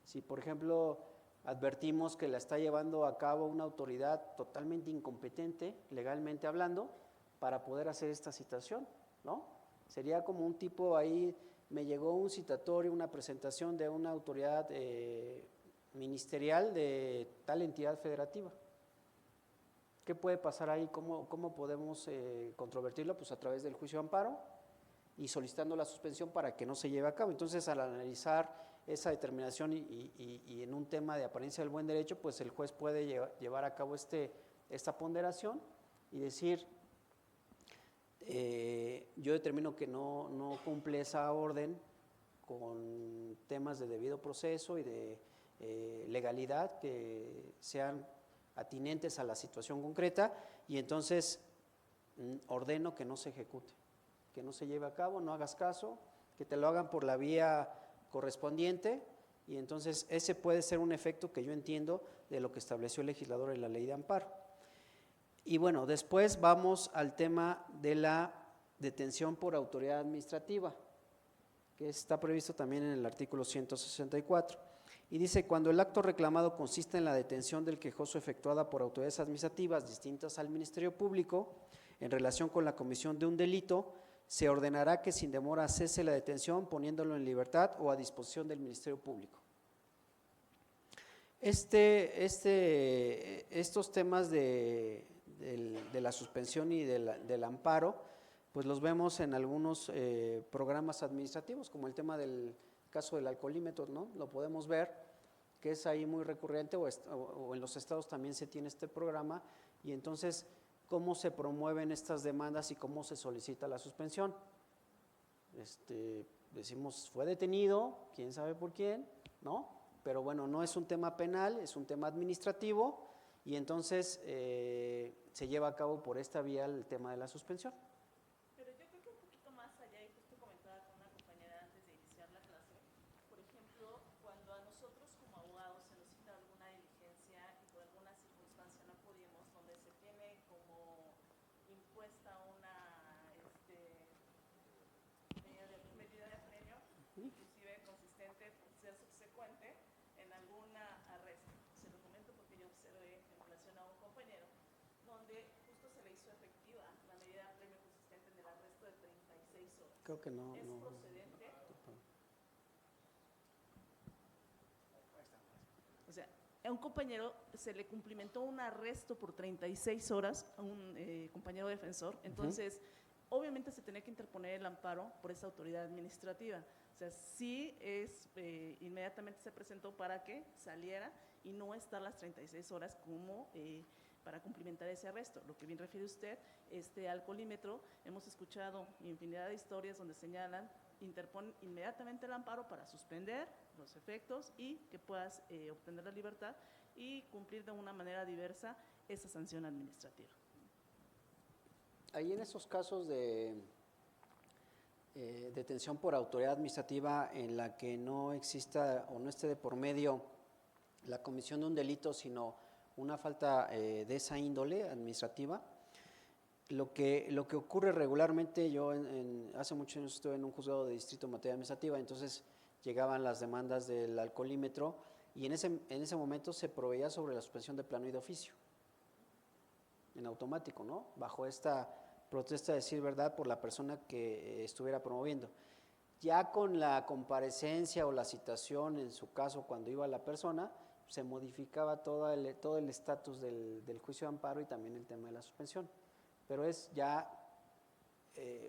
Speaker 1: Si, por ejemplo, advertimos que la está llevando a cabo una autoridad totalmente incompetente, legalmente hablando, para poder hacer esta citación, ¿no? Sería como un tipo ahí, me llegó un citatorio, una presentación de una autoridad ministerial de tal entidad federativa. ¿Qué puede pasar ahí? ¿Cómo podemos controvertirlo? Pues a través del juicio de amparo y solicitando la suspensión para que no se lleve a cabo. Entonces, al analizar esa determinación y en un tema de apariencia del buen derecho, pues el juez puede llevar a cabo esta ponderación y decir, yo determino que no cumple esa orden con temas de debido proceso y de legalidad que sean atinentes a la situación concreta, y entonces ordeno que no se ejecute, que no se lleve a cabo, no hagas caso, que te lo hagan por la vía correspondiente, y entonces ese puede ser un efecto que yo entiendo de lo que estableció el legislador en la ley de amparo. Y bueno, después vamos al tema de la detención por autoridad administrativa, que está previsto también en el artículo 164. Y dice, cuando el acto reclamado consiste en la detención del quejoso efectuada por autoridades administrativas distintas al Ministerio Público en relación con la comisión de un delito, se ordenará que sin demora cese la detención poniéndolo en libertad o a disposición del Ministerio Público. Estos temas de la suspensión y del amparo, pues los vemos en algunos programas administrativos, como el tema del caso del alcoholímetro, ¿no? Lo podemos ver, que es ahí muy recurrente, o en los estados también se tiene este programa, y entonces, ¿cómo se promueven estas demandas y cómo se solicita la suspensión? Decimos, fue detenido, quién sabe por quién, ¿no? Pero bueno, no es un tema penal, es un tema administrativo, y entonces se lleva a cabo por esta vía el tema de la suspensión.
Speaker 6: Pero yo creo que un poquito más allá, y justo comentaba con una compañera antes de iniciar la clase, por ejemplo, cuando a nosotros inclusive consistente por ser subsecuente en alguna arresto. Se lo comento porque yo observé en relación a un compañero donde justo se le hizo efectiva la medida premio consistente en el arresto de 36 horas.
Speaker 1: Creo que no.
Speaker 6: ¿Es
Speaker 1: no.
Speaker 6: procedente? O sea, a un compañero se le cumplimentó un arresto por 36 horas a un compañero defensor, entonces obviamente se tenía que interponer el amparo por esa autoridad administrativa. O sea, sí inmediatamente se presentó para que saliera y no estar las 36 horas como para cumplimentar ese arresto. Lo que bien refiere usted, este alcoholímetro, hemos escuchado infinidad de historias donde señalan, interponen inmediatamente el amparo para suspender los efectos y que puedas obtener la libertad y cumplir de una manera diversa esa sanción administrativa.
Speaker 1: Ahí en esos casos de detención por autoridad administrativa en la que no exista o no esté de por medio la comisión de un delito, sino una falta de esa índole administrativa, lo que ocurre regularmente, yo hace muchos años estuve en un juzgado de distrito en materia administrativa, entonces llegaban las demandas del alcoholímetro y en ese momento se proveía sobre la suspensión de plano y de oficio, en automático, ¿no? Bajo esta protesta de decir verdad por la persona que estuviera promoviendo. Ya con la comparecencia o la citación, en su caso cuando iba la persona, se modificaba todo el estatus del juicio de amparo y también el tema de la suspensión. Pero es ya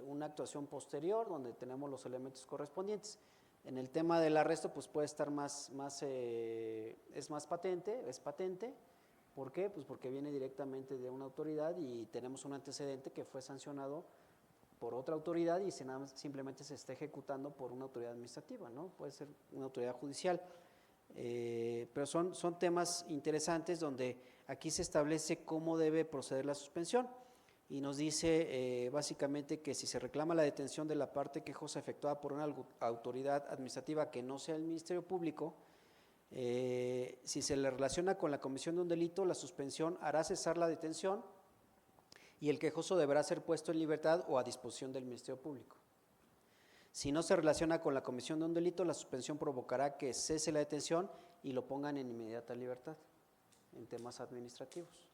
Speaker 1: una actuación posterior donde tenemos los elementos correspondientes. En el tema del arresto, pues puede estar es más patente, es patente. ¿Por qué? Pues porque viene directamente de una autoridad y tenemos un antecedente que fue sancionado por otra autoridad y simplemente se está ejecutando por una autoridad administrativa, ¿no? Puede ser una autoridad judicial. Pero son temas interesantes donde aquí se establece cómo debe proceder la suspensión y nos dice básicamente que si se reclama la detención de la parte quejosa efectuada por una autoridad administrativa que no sea el Ministerio Público, si se le relaciona con la comisión de un delito, la suspensión hará cesar la detención y el quejoso deberá ser puesto en libertad o a disposición del Ministerio Público. Si no se relaciona con la comisión de un delito, la suspensión provocará que cese la detención y lo pongan en inmediata libertad en temas administrativos.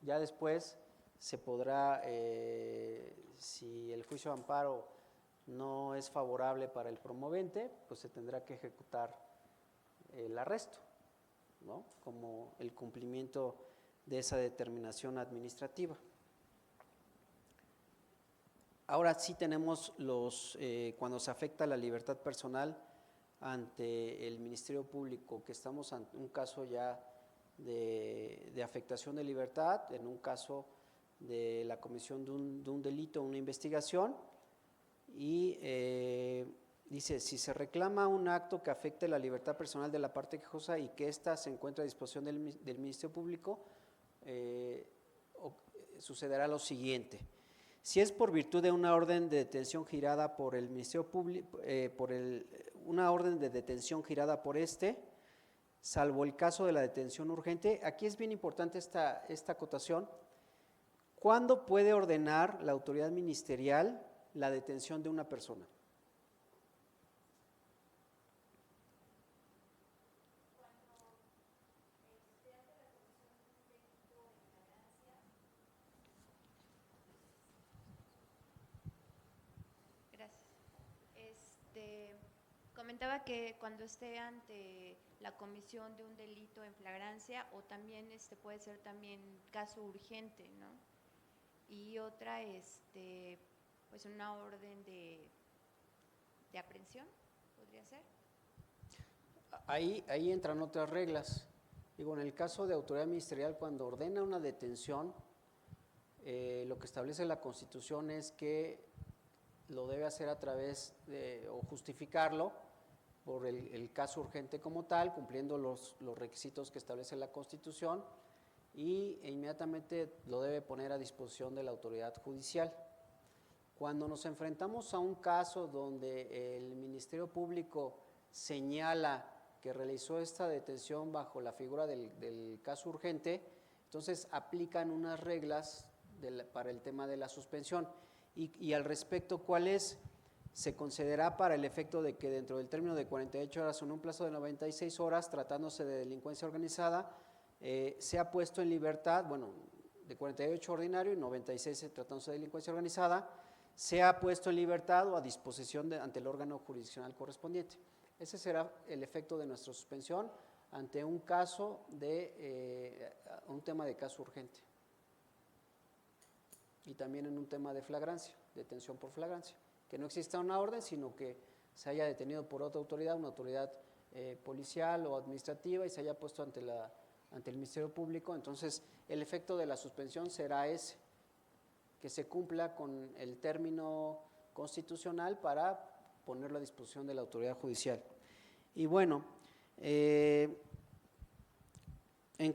Speaker 1: Ya después se podrá, si el juicio de amparo no es favorable para el promovente, pues se tendrá que ejecutar el arresto, ¿no? Como el cumplimiento de esa determinación administrativa. Ahora sí tenemos cuando se afecta la libertad personal ante el Ministerio Público, que estamos ante un caso ya de afectación de libertad, en un caso de la comisión de un delito, una investigación, y dice, si se reclama un acto que afecte la libertad personal de la parte quejosa y que ésta se encuentra a disposición del Ministerio Público, sucederá lo siguiente. Si es por virtud de una orden de detención girada por el Ministerio Público, una orden de detención girada por salvo el caso de la detención urgente, aquí es bien importante esta acotación. ¿Cuándo puede ordenar la autoridad ministerial la detención de una persona?
Speaker 7: Gracias. Comentaba que cuando esté ante la comisión de un delito en flagrancia o también puede ser también caso urgente, ¿no? Y otra, pues una orden de aprehensión, ¿podría ser?
Speaker 1: Ahí entran otras reglas. Digo, en el caso de autoridad ministerial, cuando ordena una detención, lo que establece la Constitución es que lo debe hacer a través o justificarlo por el caso urgente como tal, cumpliendo los requisitos que establece la Constitución e inmediatamente lo debe poner a disposición de la autoridad judicial. Cuando nos enfrentamos a un caso donde el Ministerio Público señala que realizó esta detención bajo la figura del caso urgente, entonces aplican unas reglas para el tema de la suspensión. Y al respecto, ¿cuál es? se concederá para el efecto de que dentro del término de 48 horas o en un plazo de 96 horas, tratándose de delincuencia organizada, sea puesto en libertad, bueno, de 48 ordinario y 96 tratándose de delincuencia organizada, sea puesto en libertad o a disposición ante el órgano jurisdiccional correspondiente. Ese será el efecto de nuestra suspensión ante un caso de, un tema de caso urgente. Y también en un tema de flagrancia, detención por flagrancia. Que no exista una orden, sino que se haya detenido por otra autoridad, una autoridad policial o administrativa, y se haya puesto ante el Ministerio Público. Entonces, el efecto de la suspensión será ese, que se cumpla con el término constitucional para ponerlo a disposición de la autoridad judicial. Y bueno, en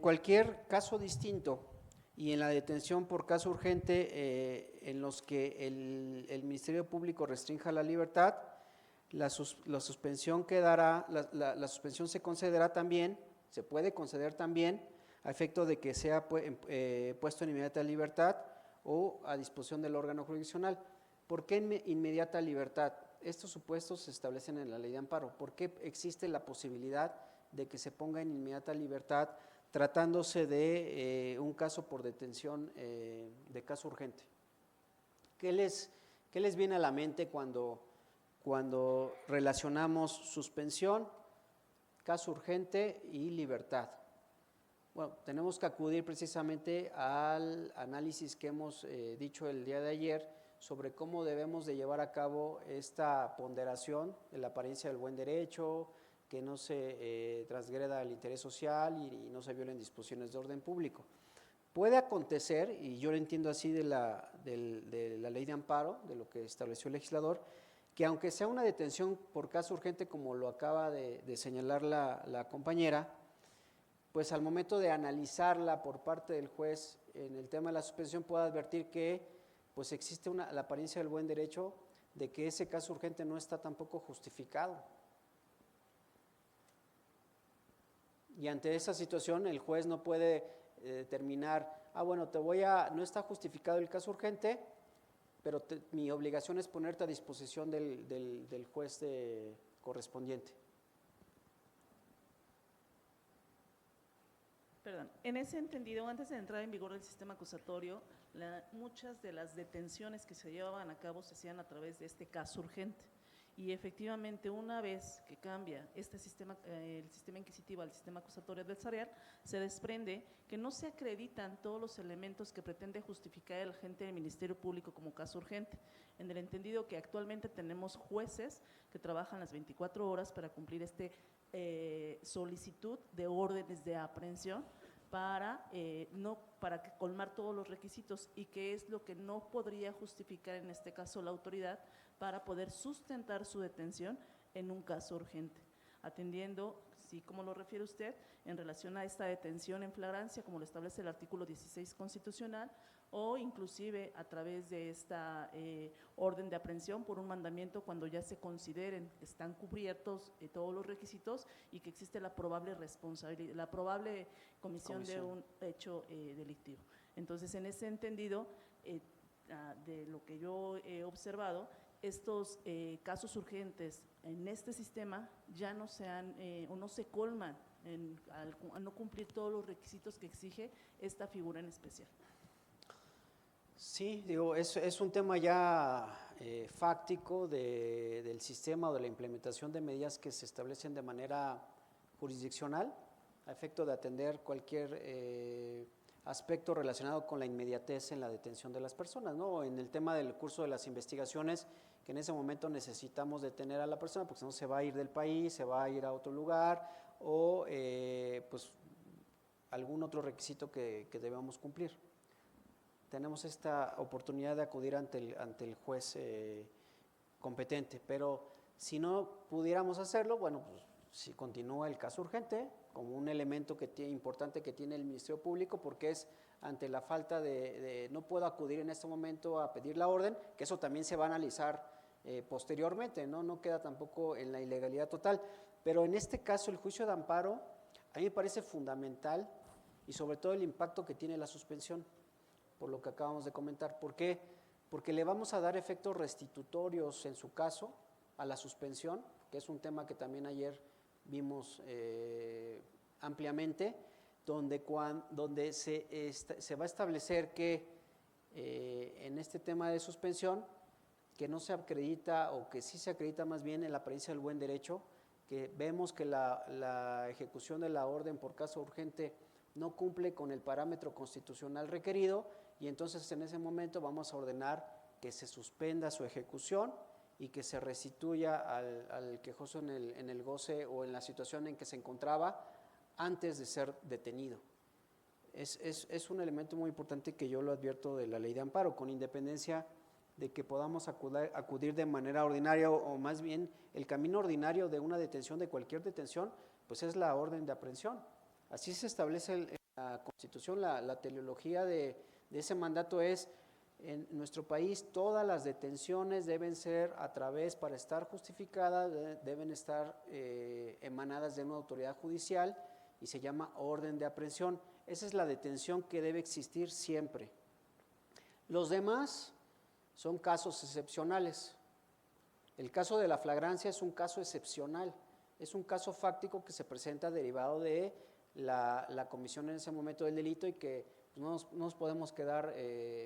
Speaker 1: cualquier caso distinto y en la detención por caso urgente en los que el Ministerio Público restrinja la libertad, la suspensión quedará, la suspensión se concederá también, se puede conceder también a efecto de que sea puesto en inmediata libertad o a disposición del órgano jurisdiccional. ¿Por qué inmediata libertad? Estos supuestos se establecen en la ley de amparo. ¿Por qué existe la posibilidad de que se ponga en inmediata libertad tratándose de un caso por detención de caso urgente? ¿Qué les viene a la mente cuando relacionamos suspensión, caso urgente y libertad? Bueno, tenemos que acudir precisamente al análisis que hemos dicho el día de ayer sobre cómo debemos de llevar a cabo esta ponderación de la apariencia del buen derecho, que no se transgreda el interés social y no se violen disposiciones de orden público. Puede acontecer, y yo lo entiendo así de la ley de amparo, de lo que estableció el legislador, que aunque sea una detención por caso urgente, como lo acaba de señalar la compañera, pues al momento de analizarla por parte del juez en el tema de la suspensión pueda advertir que pues existe la apariencia del buen derecho de que ese caso urgente no está tampoco justificado. Y ante esa situación el juez no puede determinar, bueno, no está justificado el caso urgente, pero mi obligación es ponerte a disposición del juez correspondiente.
Speaker 6: Perdón, en ese entendido, antes de entrar en vigor el sistema acusatorio, muchas de las detenciones que se llevaban a cabo se hacían a través de este caso urgente. Y efectivamente, una vez que cambia este sistema, el sistema inquisitivo al sistema acusatorio adversarial, se desprende que no se acreditan todos los elementos que pretende justificar el agente del Ministerio Público como caso urgente, en el entendido que actualmente tenemos jueces que trabajan las 24 horas para cumplir solicitud de órdenes de aprehensión para colmar todos los requisitos, y que es lo que no podría justificar en este caso la autoridad para poder sustentar su detención en un caso urgente, atendiendo, sí, como lo refiere usted, en relación a esta detención en flagrancia, como lo establece el artículo 16 constitucional, o inclusive a través de esta orden de aprehensión por un mandamiento cuando ya se consideren que están cubiertos todos los requisitos y que existe la probable responsabilidad, la probable comisión de un hecho delictivo. Entonces, en ese entendido, de lo que yo he observado, estos casos urgentes en este sistema ya no o no se colman al no cumplir todos los requisitos que exige esta figura en especial.
Speaker 1: Sí, digo, es un tema ya fáctico del sistema o de la implementación de medidas que se establecen de manera jurisdiccional a efecto de atender cualquier aspecto relacionado con la inmediatez en la detención de las personas, ¿no? En el tema del curso de las investigaciones, que en ese momento necesitamos detener a la persona porque si no se va a ir del país, se va a ir a otro lugar o pues algún otro requisito que debamos cumplir. Tenemos esta oportunidad de acudir ante el juez competente, pero si no pudiéramos hacerlo, bueno, pues si continúa el caso urgente como un elemento importante que tiene el Ministerio Público, porque es ante la falta de no puedo acudir en este momento a pedir la orden, que eso también se va a analizar posteriormente, no queda tampoco en la ilegalidad total, pero en este caso el juicio de amparo a mí me parece fundamental y sobre todo el impacto que tiene la suspensión, por lo que acabamos de comentar. ¿Por qué? porque le vamos a dar efectos restitutorios en su caso a la suspensión, que es un tema que también ayer vimos ampliamente, donde se va a establecer que en este tema de suspensión, que no se acredita, o que sí se acredita más bien en la apariencia del buen derecho, que vemos que la ejecución de la orden por caso urgente no cumple con el parámetro constitucional requerido, y entonces en ese momento vamos a ordenar que se suspenda su ejecución y que se restituya al quejoso en el goce o en la situación en que se encontraba antes de ser detenido. Es un elemento muy importante que yo lo advierto de la ley de amparo, con independencia de que podamos acudir de manera ordinaria, o más bien el camino ordinario de una detención, de cualquier detención, pues es la orden de aprehensión. Así se establece en la Constitución, la teleología de ese mandato es: en nuestro país todas las detenciones deben ser a través, para estar justificadas, deben estar emanadas de una autoridad judicial, y se llama orden de aprehensión. Esa es la detención que debe existir siempre. Los demás son casos excepcionales. El caso de la flagrancia es un caso excepcional, es un caso fáctico que se presenta derivado de la comisión en ese momento del delito, y que no nos podemos quedar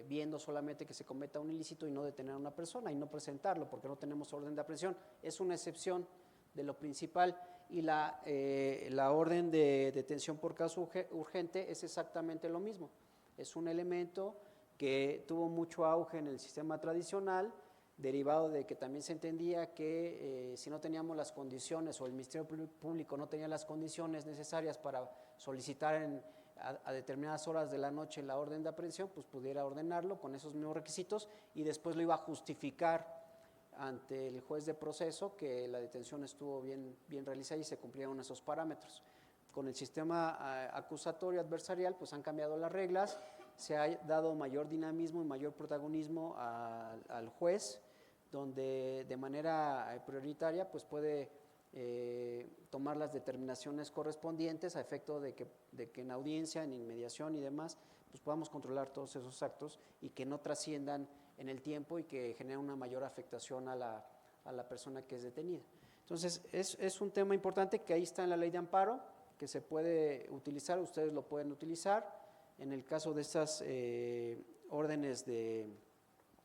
Speaker 1: viendo solamente que se cometa un ilícito y no detener a una persona y no presentarlo porque no tenemos orden de aprehensión. Es una excepción de lo principal, y la orden de detención por caso urgente es exactamente lo mismo. Es un elemento que tuvo mucho auge en el sistema tradicional, derivado de que también se entendía que si no teníamos las condiciones, o el Ministerio Público no tenía las condiciones necesarias para solicitar a determinadas horas de la noche la orden de aprehensión, pues pudiera ordenarlo con esos mismos requisitos, y después lo iba a justificar ante el juez de proceso que la detención estuvo bien realizada y se cumplieron esos parámetros. Con el sistema acusatorio adversarial pues han cambiado las reglas, se ha dado mayor dinamismo y mayor protagonismo al juez, donde de manera prioritaria pues puede tomar las determinaciones correspondientes a efecto de que en audiencia, en inmediación y demás, pues podamos controlar todos esos actos y que no trasciendan en el tiempo y que generen una mayor afectación a la persona que es detenida. Entonces, es un tema importante que ahí está en la ley de amparo, que se puede utilizar, ustedes lo pueden utilizar en el caso de estas órdenes de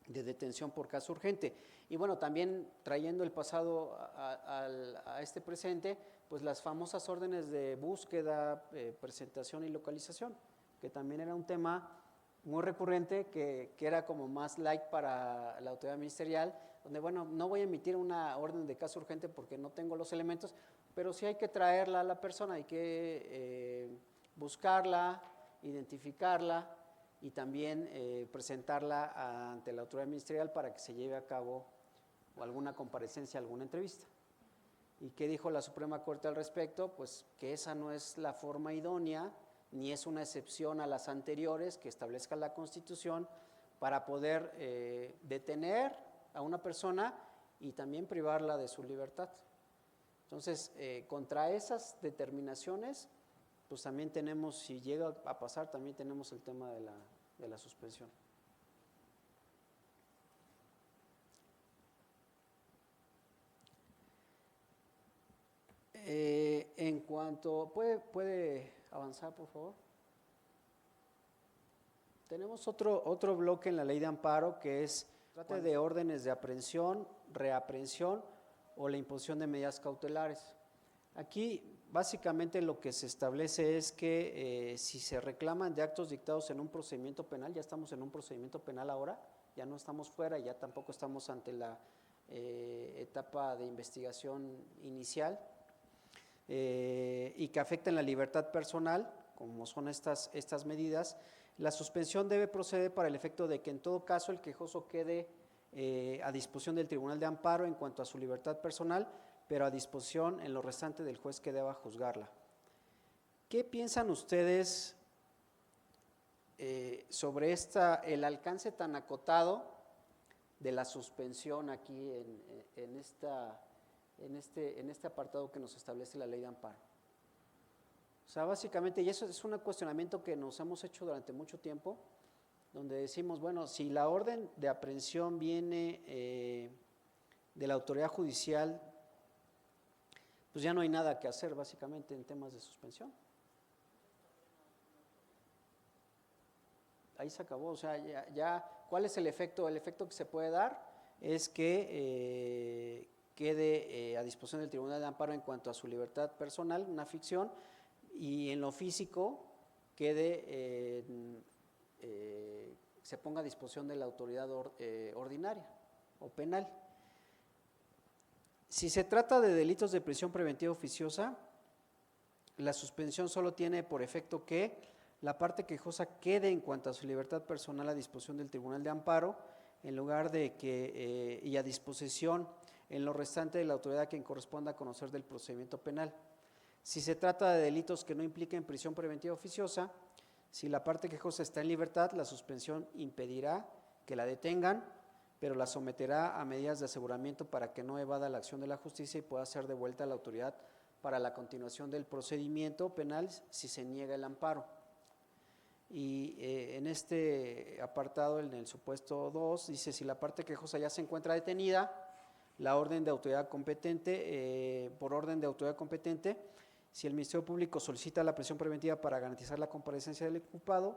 Speaker 1: detención por caso urgente. Y bueno, también trayendo el pasado a este presente, pues las famosas órdenes de búsqueda, presentación y localización, que también era un tema muy recurrente, que era como más light para la autoridad ministerial, donde bueno, no voy a emitir una orden de caso urgente porque no tengo los elementos, pero sí hay que traerla a la persona, hay que buscarla, identificarla y también presentarla ante la autoridad ministerial para que se lleve a cabo alguna comparecencia, alguna entrevista. ¿Y qué dijo la Suprema Corte al respecto? Pues que esa no es la forma idónea, ni es una excepción a las anteriores que establezca la Constitución para poder detener a una persona y también privarla de su libertad. Entonces, contra esas determinaciones, pues también tenemos, si llega a pasar, también tenemos el tema de la suspensión. En cuanto, ¿puede avanzar, por favor? Tenemos otro bloque en la ley de amparo que trata de órdenes de aprehensión, reaprehensión o la imposición de medidas cautelares. Aquí básicamente lo que se establece es que si se reclaman de actos dictados en un procedimiento penal, ya estamos en un procedimiento penal ahora, ya no estamos fuera, ya tampoco estamos ante la etapa de investigación inicial, y que afecten la libertad personal, como son estas medidas, la suspensión debe proceder para el efecto de que en todo caso el quejoso quede a disposición del Tribunal de Amparo en cuanto a su libertad personal, pero a disposición en lo restante del juez que deba juzgarla. ¿Qué piensan ustedes sobre el alcance tan acotado de la suspensión aquí en este apartado que nos establece la ley de amparo? O sea, básicamente, y eso es un cuestionamiento que nos hemos hecho durante mucho tiempo, donde decimos, bueno, si la orden de aprehensión viene de la autoridad judicial, pues ya no hay nada que hacer básicamente en temas de suspensión. Ahí se acabó, o sea, ya ¿cuál es el efecto? El efecto que se puede dar es que quede a disposición del Tribunal de Amparo en cuanto a su libertad personal, una ficción, y en lo físico quede, se ponga a disposición de la autoridad ordinaria o penal. Si se trata de delitos de prisión preventiva oficiosa, la suspensión solo tiene por efecto que la parte quejosa quede en cuanto a su libertad personal a disposición del Tribunal de Amparo, en lugar de que, y a disposición en lo restante de la autoridad a quien corresponda conocer del procedimiento penal. Si se trata de delitos que no impliquen prisión preventiva oficiosa, si la parte quejosa está en libertad, la suspensión impedirá que la detengan, pero la someterá a medidas de aseguramiento para que no evada la acción de la justicia y pueda ser devuelta a la autoridad para la continuación del procedimiento penal si se niega el amparo. Y en este apartado, en el supuesto 2, dice, si la parte quejosa ya se encuentra detenida, la orden de autoridad competente, por orden de autoridad competente, si el Ministerio Público solicita la prisión preventiva para garantizar la comparecencia del ocupado,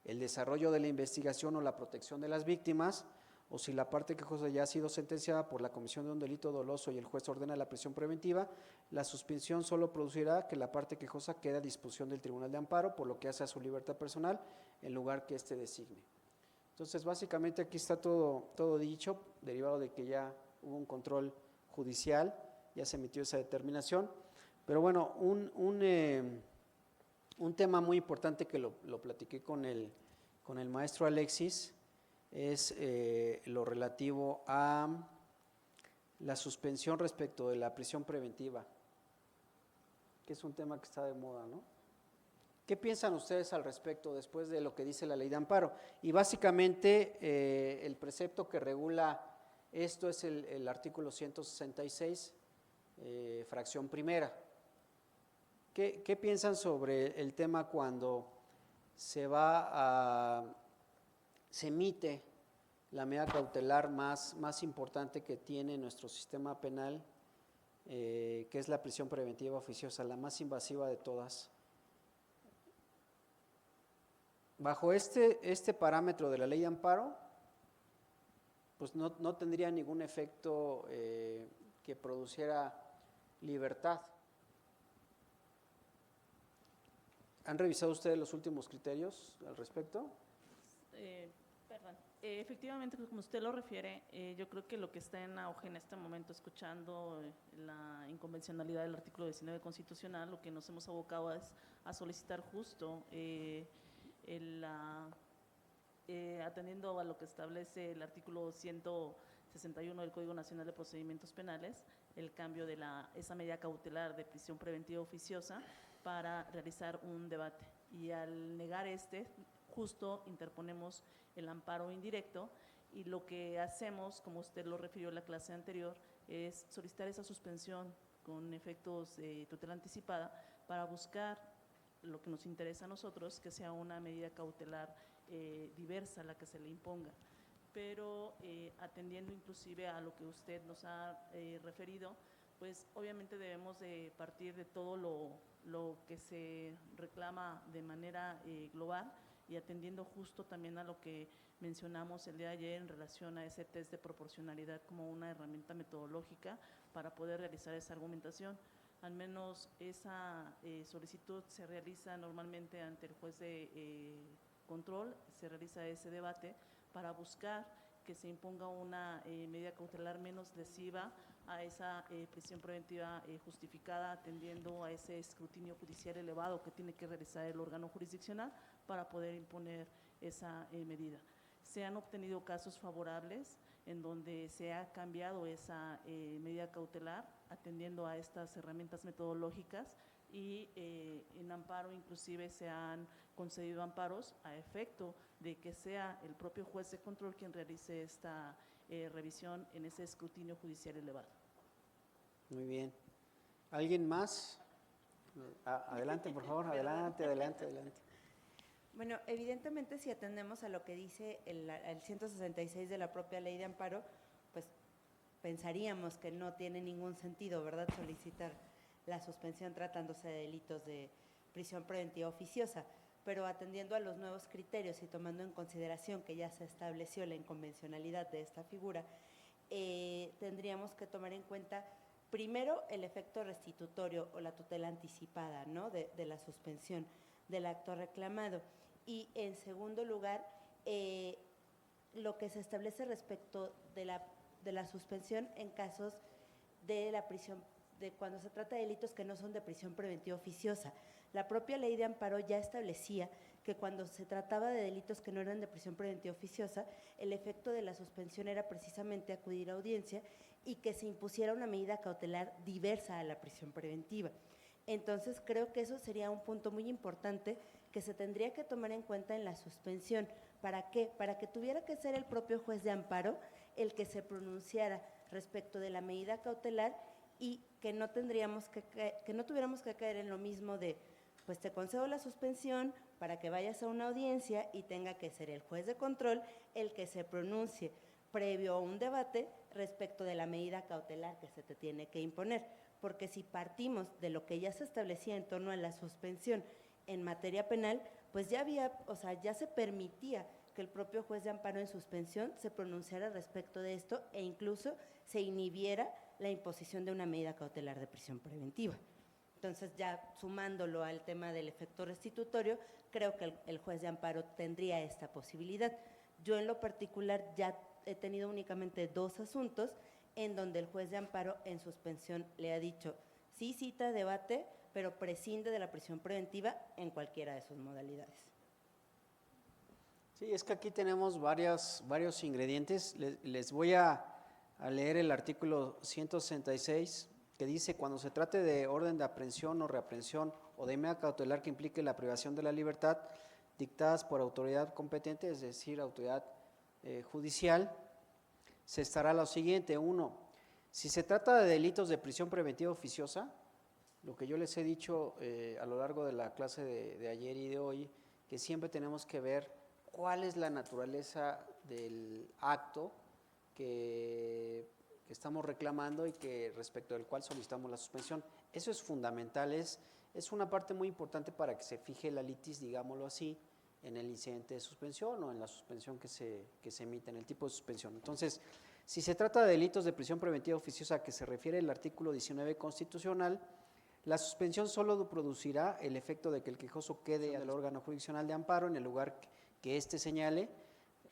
Speaker 1: el desarrollo de la investigación o la protección de las víctimas, o si la parte quejosa ya ha sido sentenciada por la comisión de un delito doloso y el juez ordena la prisión preventiva, la suspensión solo producirá que la parte quejosa quede a disposición del Tribunal de Amparo, por lo que hace a su libertad personal, en lugar que éste designe. Entonces, básicamente aquí está todo dicho, derivado de que ya hubo un control judicial, ya se emitió esa determinación, pero bueno, un tema muy importante que lo platiqué con el maestro Alexis, es lo relativo a la suspensión respecto de la prisión preventiva, que es un tema que está de moda, ¿no? ¿Qué piensan ustedes al respecto después de lo que dice la ley de amparo? Y básicamente el precepto que regula esto es el artículo 166, fracción primera. ¿Qué piensan sobre el tema cuando se emite la medida cautelar más importante que tiene nuestro sistema penal, que es la prisión preventiva oficiosa, la más invasiva de todas? Bajo este parámetro de la ley de amparo, pues no tendría ningún efecto que produciera libertad. ¿Han revisado ustedes los últimos criterios al respecto?
Speaker 6: Efectivamente, como usted lo refiere, yo creo que lo que está en auge en este momento, escuchando la inconvencionalidad del artículo 19 constitucional, lo que nos hemos abocado es a solicitar justo, atendiendo a lo que establece el artículo 161 del Código Nacional de Procedimientos Penales, el cambio de esa medida cautelar de prisión preventiva oficiosa para realizar un debate. Y al negar justo interponemos el amparo indirecto, y lo que hacemos, como usted lo refirió en la clase anterior, es solicitar esa suspensión con efectos de tutela anticipada para buscar lo que nos interesa a nosotros, que sea una medida cautelar diversa la que se le imponga, pero atendiendo inclusive a lo que usted nos ha referido, pues obviamente debemos de partir de todo lo que se reclama de manera global, y atendiendo justo también a lo que mencionamos el día de ayer en relación a ese test de proporcionalidad como una herramienta metodológica para poder realizar esa argumentación. Al menos esa solicitud se realiza normalmente ante el juez de control, se realiza ese debate para buscar que se imponga una medida cautelar menos lesiva a esa prisión preventiva justificada, atendiendo a ese escrutinio judicial elevado que tiene que realizar el órgano jurisdiccional para poder imponer esa medida. Se han obtenido casos favorables en donde se ha cambiado esa medida cautelar atendiendo a estas herramientas metodológicas, y en amparo inclusive se han concedido amparos a efecto de que sea el propio juez de control quien realice esta revisión en ese escrutinio judicial elevado.
Speaker 1: Muy bien. ¿Alguien más? Adelante, por favor, adelante.
Speaker 8: Bueno, evidentemente si atendemos a lo que dice el 166 de la propia ley de amparo, pues pensaríamos que no tiene ningún sentido, ¿verdad?, solicitar la suspensión tratándose de delitos de prisión preventiva oficiosa, pero atendiendo a los nuevos criterios y tomando en consideración que ya se estableció la inconvencionalidad de esta figura, tendríamos que tomar en cuenta primero el efecto restitutorio o la tutela anticipada, ¿no?, de la suspensión del acto reclamado, y en segundo lugar lo que se establece respecto de la suspensión en casos de la prisión, de cuando se trata de delitos que no son de prisión preventiva oficiosa. La propia ley de amparo ya establecía que cuando se trataba de delitos que no eran de prisión preventiva oficiosa, el efecto de la suspensión era precisamente acudir a audiencia y que se impusiera una medida cautelar diversa a la prisión preventiva. Entonces, creo que eso sería un punto muy importante que se tendría que tomar en cuenta en la suspensión. ¿Para qué? Para que tuviera que ser el propio juez de amparo el que se pronunciara respecto de la medida cautelar y que no tuviéramos que caer en lo mismo de, pues te concedo la suspensión para que vayas a una audiencia y tenga que ser el juez de control el que se pronuncie previo a un debate respecto de la medida cautelar que se te tiene que imponer. Porque si partimos de lo que ya se establecía en torno a la suspensión en materia penal, pues ya ya se permitía que el propio juez de amparo en suspensión se pronunciara respecto de esto e incluso se inhibiera la imposición de una medida cautelar de prisión preventiva. Entonces, ya sumándolo al tema del efecto restitutorio, creo que el juez de amparo tendría esta posibilidad. Yo en lo particular ya he tenido únicamente 2 asuntos en donde el juez de amparo en suspensión le ha dicho, sí cita debate, pero prescinde de la prisión preventiva en cualquiera de sus modalidades.
Speaker 1: Sí, es que aquí tenemos varios ingredientes. Les voy a leer el artículo 166, que dice, cuando se trate de orden de aprehensión o reaprehensión o de medida cautelar que implique la privación de la libertad, dictadas por autoridad competente, es decir, autoridad judicial, se estará lo siguiente. 1, si se trata de delitos de prisión preventiva oficiosa, lo que yo les he dicho a lo largo de la clase de ayer y de hoy, que siempre tenemos que ver cuál es la naturaleza del acto que estamos reclamando y que respecto del cual solicitamos la suspensión. Eso es fundamental, es una parte muy importante para que se fije la litis, digámoslo así, en el incidente de suspensión o en la suspensión que se emite, en el tipo de suspensión. Entonces, si se trata de delitos de prisión preventiva oficiosa que se refiere el artículo 19 constitucional, la suspensión solo producirá el efecto de que el quejoso quede al órgano jurisdiccional de amparo en el lugar que éste señale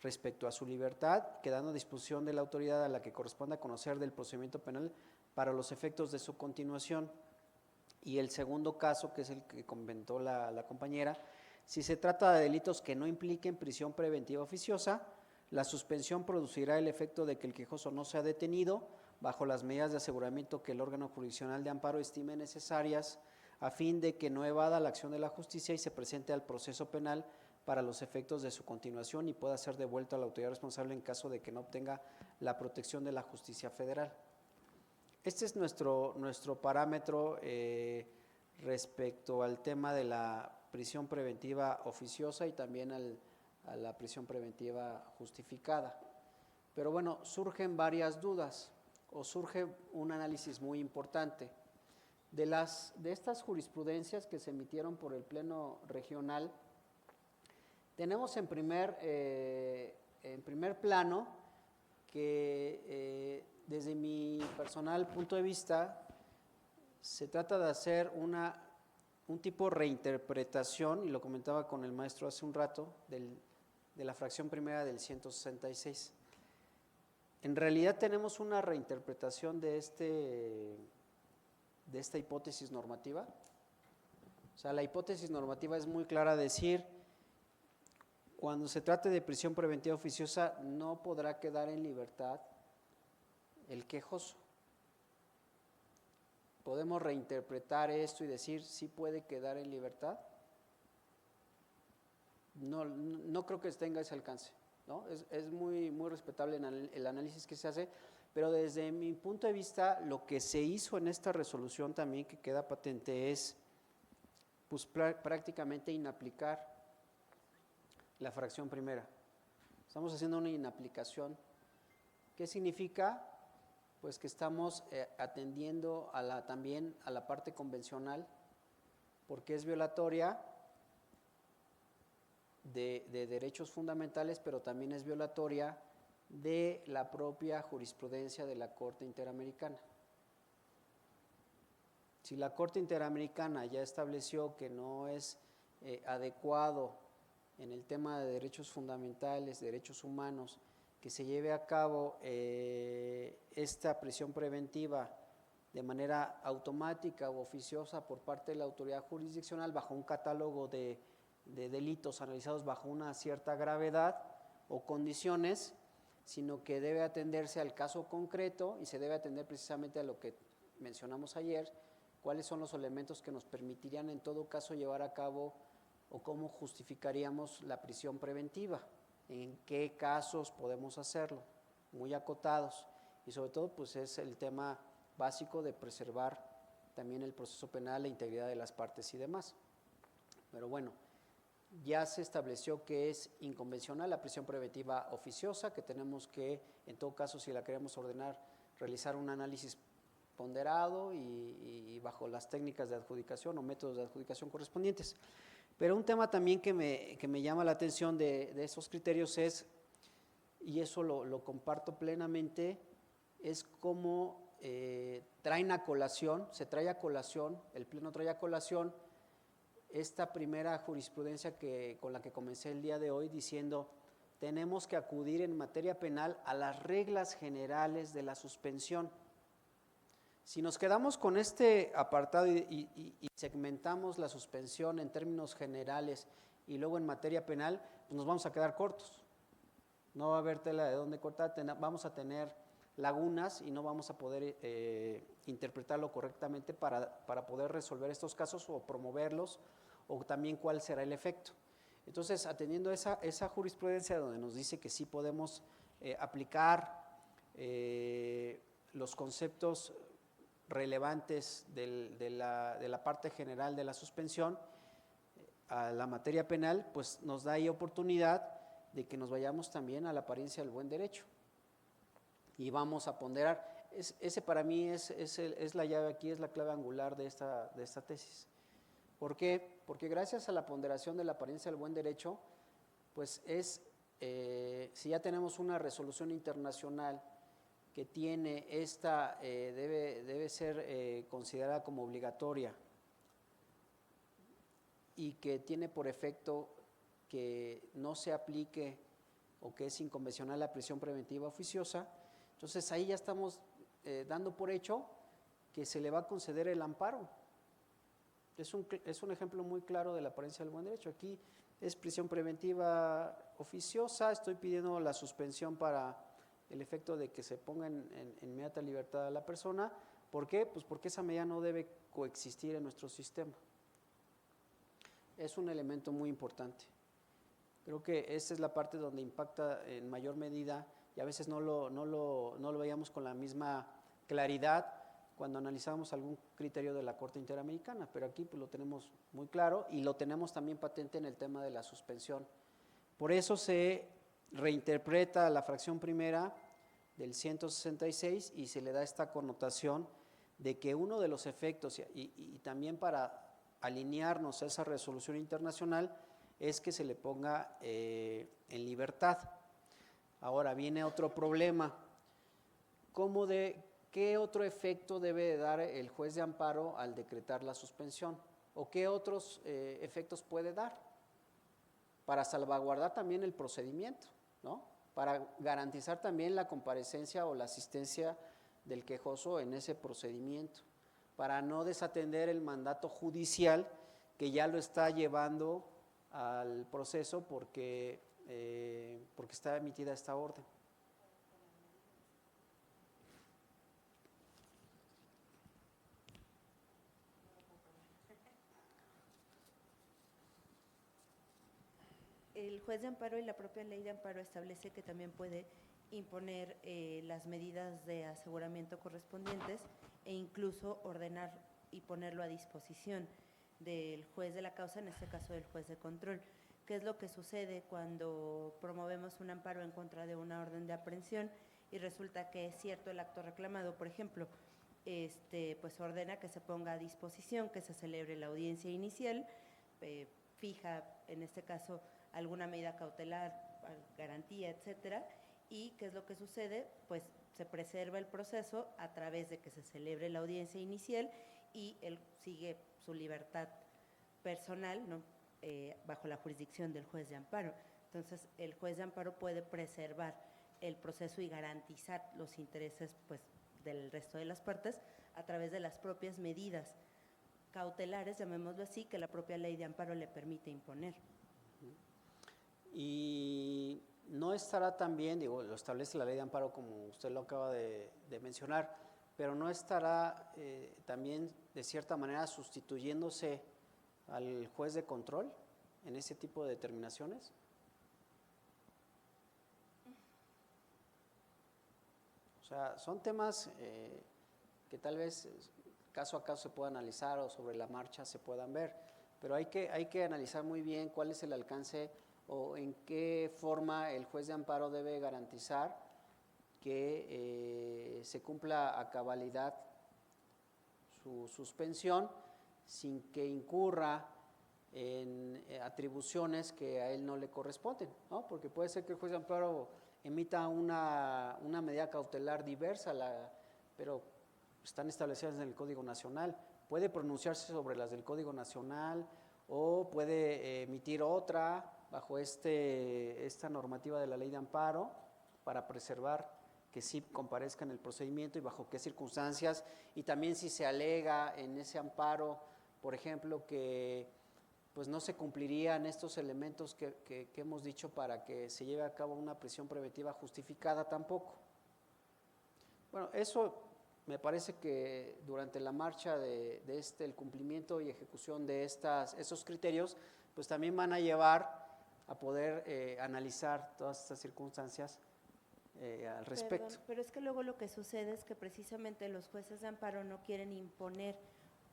Speaker 1: respecto a su libertad, quedando a disposición de la autoridad a la que corresponda conocer del procedimiento penal para los efectos de su continuación. Y el segundo caso, que es el que comentó la compañera, si se trata de delitos que no impliquen prisión preventiva oficiosa, la suspensión producirá el efecto de que el quejoso no sea detenido bajo las medidas de aseguramiento que el órgano jurisdiccional de amparo estime necesarias a fin de que no evada la acción de la justicia y se presente al proceso penal para los efectos de su continuación y pueda ser devuelto a la autoridad responsable en caso de que no obtenga la protección de la justicia federal. Este es nuestro parámetro respecto al tema de la prisión preventiva oficiosa y también a la prisión preventiva justificada. Pero bueno, surgen varias dudas o surge un análisis muy importante. De estas jurisprudencias que se emitieron por el Pleno Regional, tenemos en primer plano que desde mi personal punto de vista se trata de hacer un tipo de reinterpretación, y lo comentaba con el maestro hace un rato, de la fracción primera del 166. En realidad tenemos una reinterpretación de esta hipótesis normativa. O sea, la hipótesis normativa es muy clara, decir, cuando se trate de prisión preventiva oficiosa no podrá quedar en libertad el quejoso. ¿Podemos reinterpretar esto y decir si puede quedar en libertad? No creo que tenga ese alcance, ¿no? Es muy respetable el análisis que se hace, pero desde mi punto de vista lo que se hizo en esta resolución también que queda patente es pues, prácticamente inaplicar la fracción primera. Estamos haciendo una inaplicación. ¿Qué significa? Pues que estamos atendiendo también a la parte convencional, porque es violatoria de derechos fundamentales, pero también es violatoria de la propia jurisprudencia de la Corte Interamericana. Si la Corte Interamericana ya estableció que no es adecuado en el tema de derechos fundamentales, derechos humanos, que se lleve a cabo esta prisión preventiva de manera automática o oficiosa por parte de la autoridad jurisdiccional bajo un catálogo de delitos analizados bajo una cierta gravedad o condiciones, sino que debe atenderse al caso concreto y se debe atender precisamente a lo que mencionamos ayer, cuáles son los elementos que nos permitirían en todo caso llevar a cabo o cómo justificaríamos la prisión preventiva, en qué casos podemos hacerlo, muy acotados, y sobre todo pues es el tema básico de preservar también el proceso penal, la integridad de las partes y demás. Pero bueno, ya se estableció que es inconvencional la prisión preventiva oficiosa, que tenemos que, en todo caso, si la queremos ordenar, realizar un análisis ponderado y bajo las técnicas de adjudicación o métodos de adjudicación correspondientes. Pero un tema también que me llama la atención de esos criterios es, y eso lo comparto plenamente, es cómo traen a colación, se trae a colación, el Pleno trae a colación esta primera jurisprudencia con la que comencé el día de hoy diciendo tenemos que acudir en materia penal a las reglas generales de la suspensión. Si nos quedamos con este apartado y segmentamos la suspensión en términos generales y luego en materia penal, pues nos vamos a quedar cortos. No va a haber tela de dónde cortar, vamos a tener lagunas y no vamos a poder interpretarlo correctamente para poder resolver estos casos o promoverlos, o también cuál será el efecto. Entonces, atendiendo esa jurisprudencia donde nos dice que sí podemos aplicar los conceptos relevantes de la parte general de la suspensión a la materia penal, pues nos da ahí oportunidad de que nos vayamos también a la apariencia del buen derecho. Y vamos a ponderar, ese para mí es la llave aquí, es la clave angular de esta tesis. ¿Por qué? Porque gracias a la ponderación de la apariencia del buen derecho, pues si ya tenemos una resolución internacional que tiene debe ser considerada como obligatoria y que tiene por efecto que no se aplique o que es inconvencional la prisión preventiva oficiosa, entonces ahí ya estamos dando por hecho que se le va a conceder el amparo. Es un ejemplo muy claro de la apariencia del buen derecho. Aquí es prisión preventiva oficiosa, estoy pidiendo la suspensión para el efecto de que se ponga en inmediata libertad a la persona. ¿Por qué? Pues porque esa medida no debe coexistir en nuestro sistema. Es un elemento muy importante. Creo que esta es la parte donde impacta en mayor medida y a veces no lo veíamos con la misma claridad cuando analizamos algún criterio de la Corte Interamericana, pero aquí pues lo tenemos muy claro y lo tenemos también patente en el tema de la suspensión. Por eso se reinterpreta la fracción primera del 166 y se le da esta connotación de que uno de los efectos, y también para alinearnos a esa resolución internacional, es que se le ponga en libertad. Ahora viene otro problema. ¿Qué otro efecto debe dar el juez de amparo al decretar la suspensión? ¿O qué otros efectos puede dar? Para salvaguardar también el procedimiento, ¿no? Para garantizar también la comparecencia o la asistencia del quejoso en ese procedimiento, para no desatender el mandato judicial que ya lo está llevando al proceso porque está emitida esta orden.
Speaker 8: El juez de amparo y la propia ley de amparo establece que también puede imponer las medidas de aseguramiento correspondientes e incluso ordenar y ponerlo a disposición del juez de la causa, en este caso del juez de control. ¿Qué es lo que sucede cuando promovemos un amparo en contra de una orden de aprehensión y resulta que es cierto el acto reclamado? Por ejemplo, pues ordena que se ponga a disposición, que se celebre la audiencia inicial, fija en este caso alguna medida cautelar, garantía, etcétera, y ¿qué es lo que sucede? Pues se preserva el proceso a través de que se celebre la audiencia inicial y él sigue su libertad personal, ¿no? Bajo la jurisdicción del juez de amparo. Entonces, el juez de amparo puede preservar el proceso y garantizar los intereses, pues, del resto de las partes a través de las propias medidas cautelares, llamémoslo así, que la propia ley de amparo le permite imponer.
Speaker 1: Y no estará también, digo, lo establece la ley de amparo como usted lo acaba de mencionar, pero no estará también de cierta manera sustituyéndose al juez de control en ese tipo de determinaciones. O sea, son temas que tal vez caso a caso se pueda analizar o sobre la marcha se puedan ver, pero hay que analizar muy bien cuál es el alcance o en qué forma el juez de amparo debe garantizar que se cumpla a cabalidad su suspensión sin que incurra en atribuciones que a él no le corresponden, ¿no? Porque puede ser que el juez de amparo emita una medida cautelar diversa, pero están establecidas en el Código Nacional, puede pronunciarse sobre las del Código Nacional o puede emitir otra bajo esta normativa de la ley de amparo para preservar que sí comparezca en el procedimiento y bajo qué circunstancias, y también si se alega en ese amparo, por ejemplo, que pues no se cumplirían estos elementos que hemos dicho para que se lleve a cabo una prisión preventiva justificada tampoco. Bueno, eso me parece que durante la marcha de el cumplimiento y ejecución de esos criterios, pues también van a llevar a poder analizar todas estas circunstancias al respecto.
Speaker 8: Perdón, pero es que luego lo que sucede es que precisamente los jueces de amparo no quieren imponer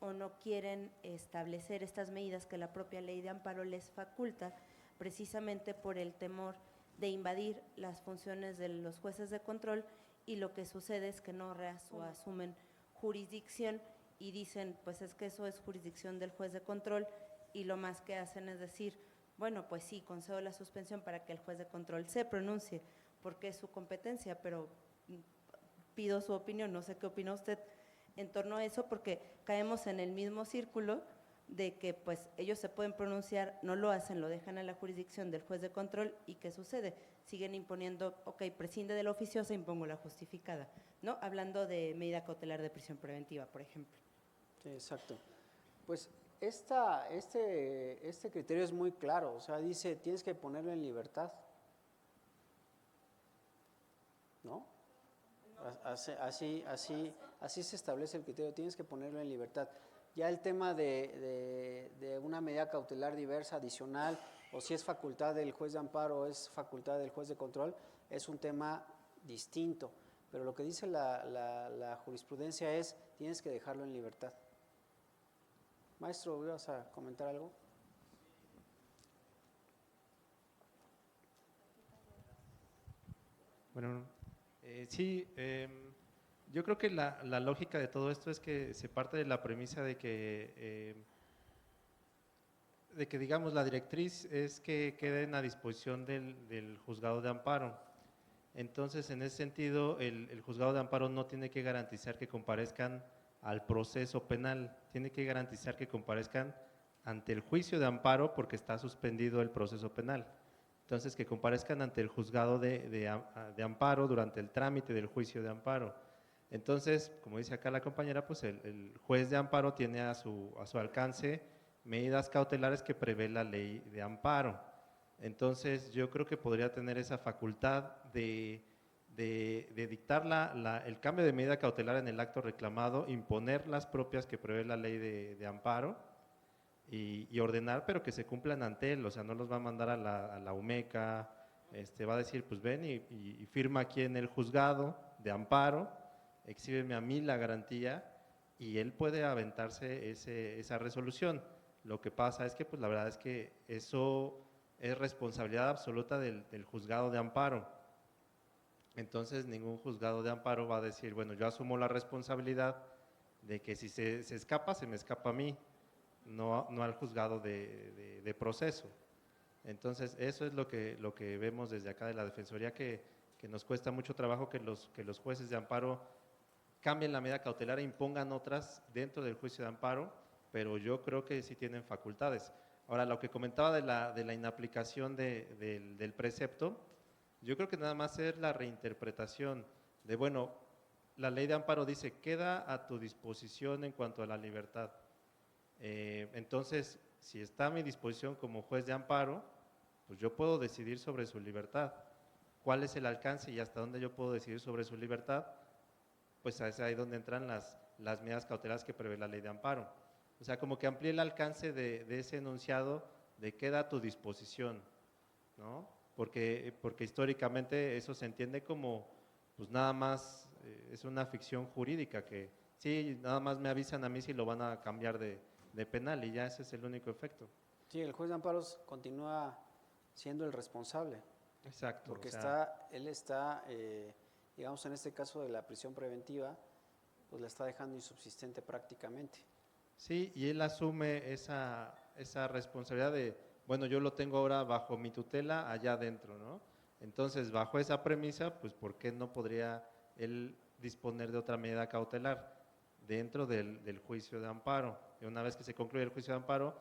Speaker 8: o no quieren establecer estas medidas que la propia ley de amparo les faculta, precisamente por el temor de invadir las funciones de los jueces de control, y lo que sucede es que no asumen jurisdicción y dicen, pues es que eso es jurisdicción del juez de control, y lo más que hacen es decir, bueno, pues sí, concedo la suspensión para que el juez de control se pronuncie, porque es su competencia, pero pido su opinión, no sé qué opina usted en torno a eso, porque caemos en el mismo círculo de que pues ellos se pueden pronunciar, no lo hacen, lo dejan a la jurisdicción del juez de control, y ¿qué sucede? Siguen imponiendo, ok, prescinde de la oficiosa, impongo la justificada, ¿no? Hablando de medida cautelar de prisión preventiva, por ejemplo.
Speaker 1: Sí, exacto. Pues este criterio es muy claro, o sea, dice, tienes que ponerlo en libertad, ¿no? Así se establece el criterio, tienes que ponerlo en libertad. Ya el tema de una medida cautelar diversa, adicional, o si es facultad del juez de amparo o es facultad del juez de control, es un tema distinto, pero lo que dice la jurisprudencia es, tienes que dejarlo en libertad. Maestro, ¿vas a comentar algo?
Speaker 9: Bueno, sí, yo creo que la lógica de todo esto es que se parte de la premisa de que digamos, la directriz es que queden a disposición del juzgado de amparo. Entonces, en ese sentido, el juzgado de amparo no tiene que garantizar que comparezcan al proceso penal, tiene que garantizar que comparezcan ante el juicio de amparo porque está suspendido el proceso penal. Entonces, que comparezcan ante el juzgado de amparo durante el trámite del juicio de amparo. Entonces, como dice acá la compañera, pues el juez de amparo tiene a su alcance medidas cautelares que prevé la ley de amparo. Entonces, yo creo que podría tener esa facultad de dictar el cambio de medida cautelar en el acto reclamado, imponer las propias que prevé la ley de amparo y ordenar, pero que se cumplan ante él, o sea, no los va a mandar a la UMECA, va a decir, pues ven y firma aquí en el juzgado de amparo, exhíbeme a mí la garantía, y él puede aventarse esa resolución. Lo que pasa es que, pues la verdad es que eso es responsabilidad absoluta del juzgado de amparo. Entonces, ningún juzgado de amparo va a decir, bueno, yo asumo la responsabilidad de que si se escapa, se me escapa a mí, no al juzgado de proceso. Entonces, eso es lo que vemos desde acá de la Defensoría, que nos cuesta mucho trabajo que los jueces de amparo cambien la medida cautelar e impongan otras dentro del juicio de amparo, pero yo creo que sí tienen facultades. Ahora, lo que comentaba de la inaplicación del precepto, yo creo que nada más es la reinterpretación de, bueno, la ley de amparo dice, queda a tu disposición en cuanto a la libertad. Entonces, si está a mi disposición como juez de amparo, pues yo puedo decidir sobre su libertad. ¿Cuál es el alcance y hasta dónde yo puedo decidir sobre su libertad? Pues es ahí donde entran las medidas cautelares que prevé la ley de amparo. O sea, como que amplíe el alcance de ese enunciado de queda a tu disposición, ¿no? Porque históricamente eso se entiende como, pues nada más, es una ficción jurídica que sí, nada más me avisan a mí si lo van a cambiar de penal y ya ese es el único efecto.
Speaker 1: Sí, el juez de amparos continúa siendo el responsable.
Speaker 9: Exacto.
Speaker 1: Porque
Speaker 9: o sea,
Speaker 1: él está, digamos en este caso de la prisión preventiva, pues la está dejando insubsistente prácticamente.
Speaker 9: sí, y él asume esa responsabilidad de, bueno, yo lo tengo ahora bajo mi tutela allá adentro, ¿no? Entonces, bajo esa premisa, pues, ¿por qué no podría él disponer de otra medida cautelar dentro del juicio de amparo? Y una vez que se concluye el juicio de amparo,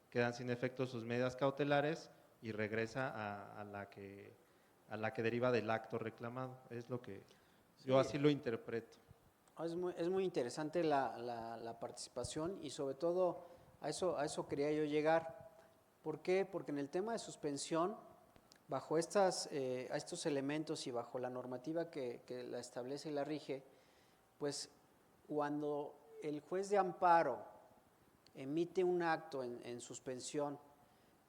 Speaker 9: quedan sin efecto sus medidas cautelares y regresa a la que deriva del acto reclamado. Es lo que yo así lo interpreto.
Speaker 1: Es muy interesante la participación y sobre todo a eso quería yo llegar. ¿Por qué? Porque en el tema de suspensión, bajo a estos elementos y bajo la normativa que la establece y la rige, pues cuando el juez de amparo emite un acto en suspensión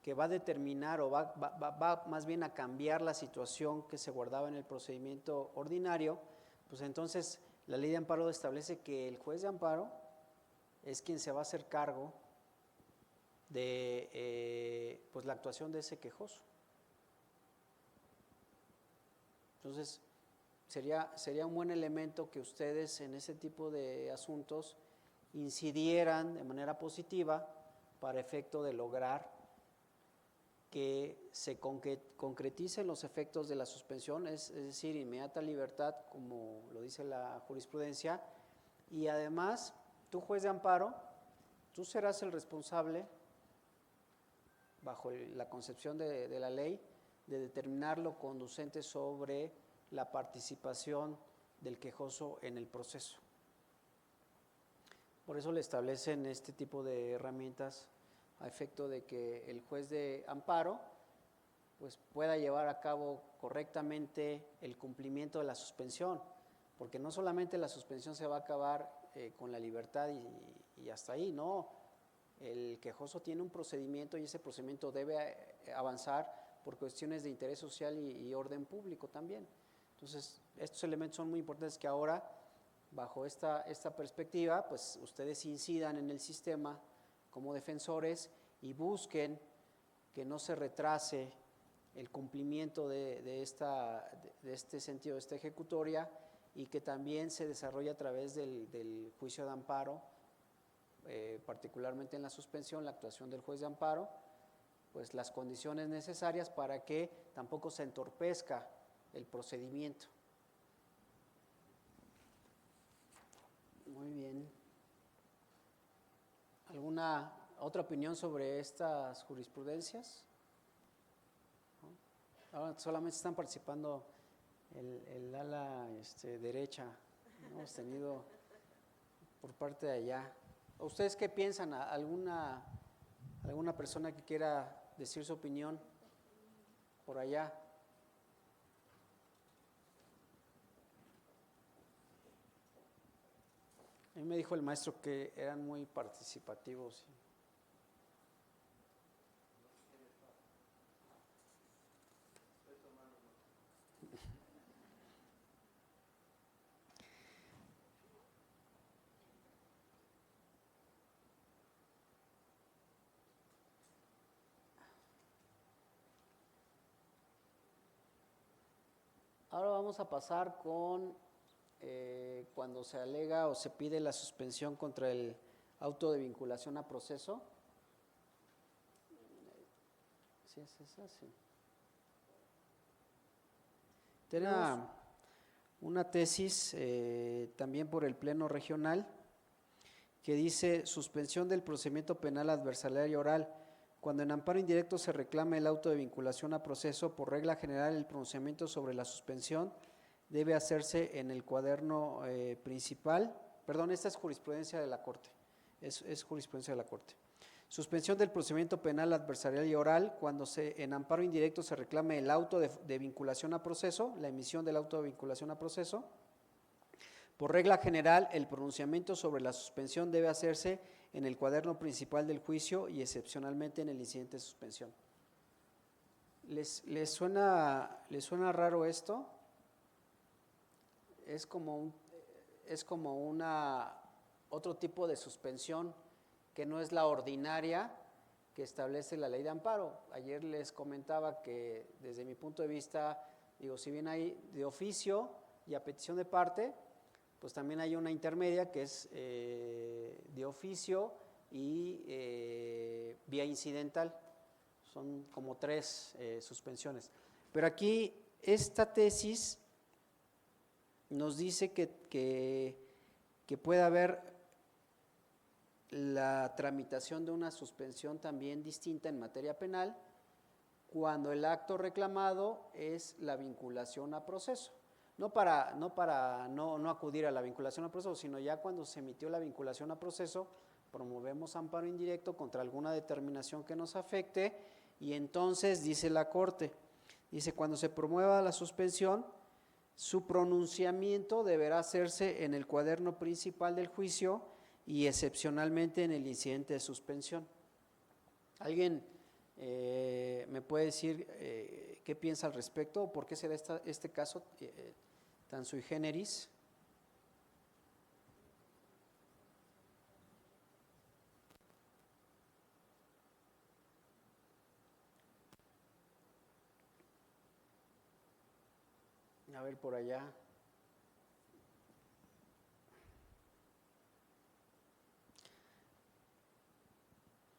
Speaker 1: que va a determinar o va más bien a cambiar la situación que se guardaba en el procedimiento ordinario, pues entonces la ley de amparo establece que el juez de amparo es quien se va a hacer cargo de pues la actuación de ese quejoso. Entonces, sería un buen elemento que ustedes en ese tipo de asuntos incidieran de manera positiva para efecto de lograr que se concreticen los efectos de la suspensión, es decir, inmediata libertad, como lo dice la jurisprudencia, y además, tú juez de amparo, tú serás el responsable, bajo la concepción de la ley, de determinar lo conducente sobre la participación del quejoso en el proceso. Por eso le establecen este tipo de herramientas a efecto de que el juez de amparo pues pueda llevar a cabo correctamente el cumplimiento de la suspensión, porque no solamente la suspensión se va a acabar con la libertad y hasta ahí, no, el quejoso tiene un procedimiento y ese procedimiento debe avanzar por cuestiones de interés social y orden público también. Entonces, estos elementos son muy importantes que ahora, bajo esta perspectiva, pues ustedes incidan en el sistema como defensores y busquen que no se retrase el cumplimiento de este sentido, de esta ejecutoria, y que también se desarrolle a través del juicio de amparo, particularmente en la suspensión, la actuación del juez de amparo, pues las condiciones necesarias para que tampoco se entorpezca el procedimiento. Muy bien. ¿Alguna otra opinión sobre estas jurisprudencias? ¿No? Ahora solamente están participando el ala derecha, ¿no? Hemos tenido por parte de allá. ¿Ustedes qué piensan? ¿Alguna persona que quiera decir su opinión por allá? A mí me dijo el maestro que eran muy participativos. Ahora vamos a pasar con cuando se alega o se pide la suspensión contra el auto de vinculación a proceso. ¿Sí es esa? Sí. Tenemos una tesis también por el Pleno Regional que dice suspensión del procedimiento penal adversarial y oral. Cuando en amparo indirecto se reclama el auto de vinculación a proceso, por regla general el pronunciamiento sobre la suspensión debe hacerse en el cuaderno principal. Perdón, esta es jurisprudencia de la Corte, es jurisprudencia de la Corte. Suspensión del procedimiento penal adversarial y oral, cuando en amparo indirecto se reclame el auto de vinculación a proceso, la emisión del auto de vinculación a proceso. Por regla general, el pronunciamiento sobre la suspensión debe hacerse en el cuaderno principal del juicio y excepcionalmente en el incidente de suspensión. ¿Les suena raro esto? Es como otro tipo de suspensión que no es la ordinaria que establece la ley de amparo. Ayer les comentaba que desde mi punto de vista, digo, si bien hay de oficio y a petición de parte, pues también hay una intermedia que es de oficio y vía incidental. Son como 3 suspensiones. Pero aquí esta tesis nos dice que puede haber la tramitación de una suspensión también distinta en materia penal cuando el acto reclamado es la vinculación a proceso. No acudir a la vinculación a proceso, sino ya cuando se emitió la vinculación a proceso, promovemos amparo indirecto contra alguna determinación que nos afecte y entonces dice la Corte, dice cuando se promueva la suspensión, su pronunciamiento deberá hacerse en el cuaderno principal del juicio y excepcionalmente en el incidente de suspensión. ¿Alguien me puede decir qué piensa al respecto o por qué se da este caso tan sui generis? A ver por allá.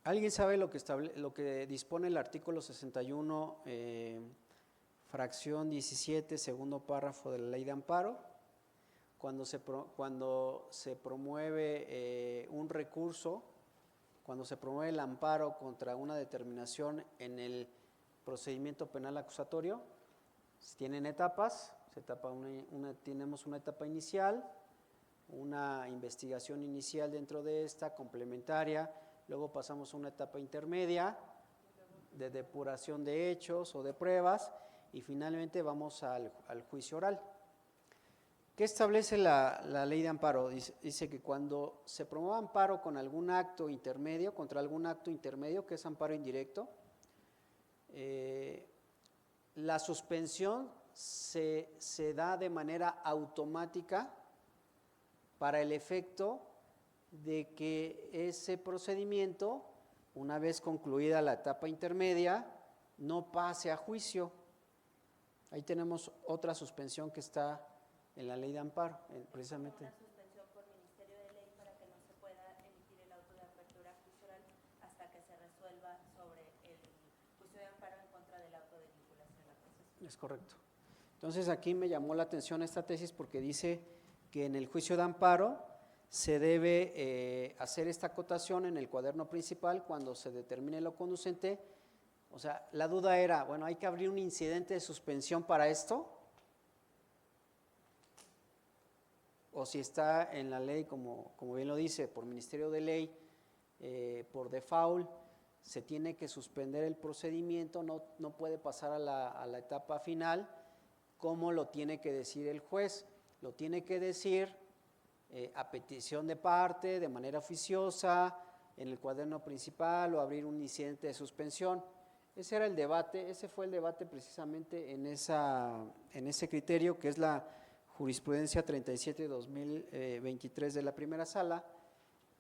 Speaker 1: ¿Alguien sabe lo que dispone el artículo 61, fracción 17, segundo párrafo de la Ley de Amparo? Cuando se promueve un recurso, cuando se promueve el amparo contra una determinación en el procedimiento penal acusatorio, tienen etapas, tenemos una etapa inicial, una investigación inicial dentro de esta, complementaria, luego pasamos a una etapa intermedia de depuración de hechos o de pruebas y finalmente vamos al juicio oral. ¿Qué establece la ley de amparo? Dice que cuando se promueva amparo con algún acto intermedio, contra algún acto intermedio, que es amparo indirecto, la suspensión se da de manera automática para el efecto de que ese procedimiento, una vez concluida la etapa intermedia, no pase a juicio. Ahí tenemos otra suspensión que está en la ley de amparo, precisamente.
Speaker 8: Una suspensión por Ministerio de Ley para que no se pueda emitir el auto de apertura judicial hasta que se resuelva sobre el juicio de amparo en contra del auto de vinculación a proceso.
Speaker 1: Es correcto. Entonces aquí me llamó la atención esta tesis porque dice que en el juicio de amparo se debe hacer esta acotación en el cuaderno principal cuando se determine lo conducente. O sea, la duda era, bueno, ¿hay que abrir un incidente de suspensión para esto? O si está en la ley, como bien lo dice, por Ministerio de Ley, por default, se tiene que suspender el procedimiento, no puede pasar a la etapa final, como lo tiene que decir el juez. Lo tiene que decir a petición de parte, de manera oficiosa, en el cuaderno principal o abrir un incidente de suspensión. Ese era el debate, ese fue el debate precisamente en ese criterio que es la jurisprudencia 37-2023 de la primera sala,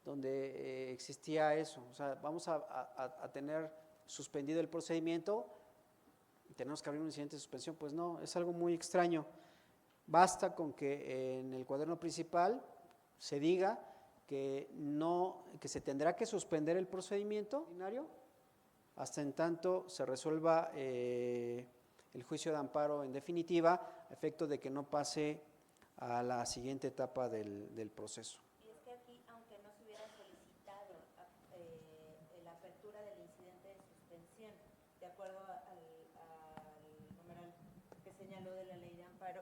Speaker 1: donde existía eso. O sea, vamos a tener suspendido el procedimiento y tenemos que abrir un incidente de suspensión. Pues no, es algo muy extraño. Basta con que en el cuaderno principal se diga que se tendrá que suspender el procedimiento ordinario hasta en tanto se resuelva el juicio de amparo en definitiva, a efecto de que no pase a la siguiente etapa del proceso.
Speaker 8: Y es que aquí, aunque no se hubiera solicitado la apertura del incidente de suspensión, de acuerdo al numeral que señaló de la ley de amparo,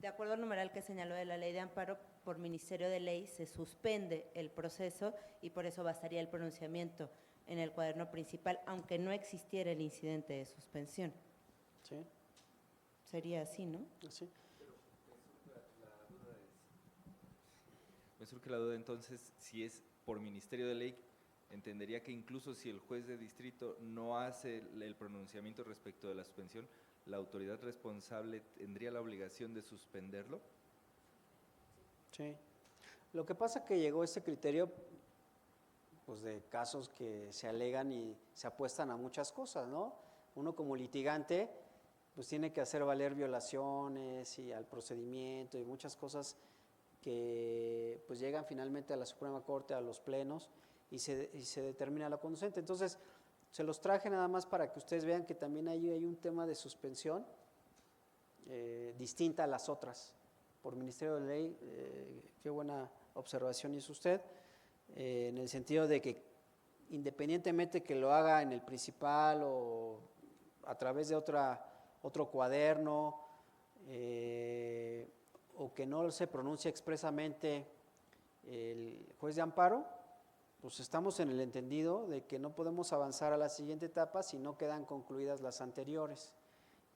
Speaker 8: de acuerdo al numeral que señaló de la ley de amparo, por Ministerio de Ley se suspende el proceso y por eso bastaría el pronunciamiento en el cuaderno principal, aunque no existiera el incidente de suspensión.
Speaker 1: ¿Sí?
Speaker 8: Sería así, ¿no?
Speaker 1: ¿Sí?
Speaker 4: Me surge la duda entonces, si es por Ministerio de Ley, entendería que incluso si el juez de distrito no hace el pronunciamiento respecto de la suspensión, la autoridad responsable tendría la obligación de suspenderlo.
Speaker 1: Sí. Lo que pasa es que llegó ese criterio pues de casos que se alegan y se apuestan a muchas cosas, ¿no? Uno como litigante pues tiene que hacer valer violaciones y al procedimiento y muchas cosas que pues llegan finalmente a la Suprema Corte, a los plenos y se determina lo conducente. Entonces, se los traje nada más para que ustedes vean que también hay un tema de suspensión distinta a las otras. Por Ministerio de Ley, qué buena observación hizo usted, en el sentido de que independientemente que lo haga en el principal o a través de otro cuaderno, o que no se pronuncie expresamente el juez de amparo, pues estamos en el entendido de que no podemos avanzar a la siguiente etapa si no quedan concluidas las anteriores.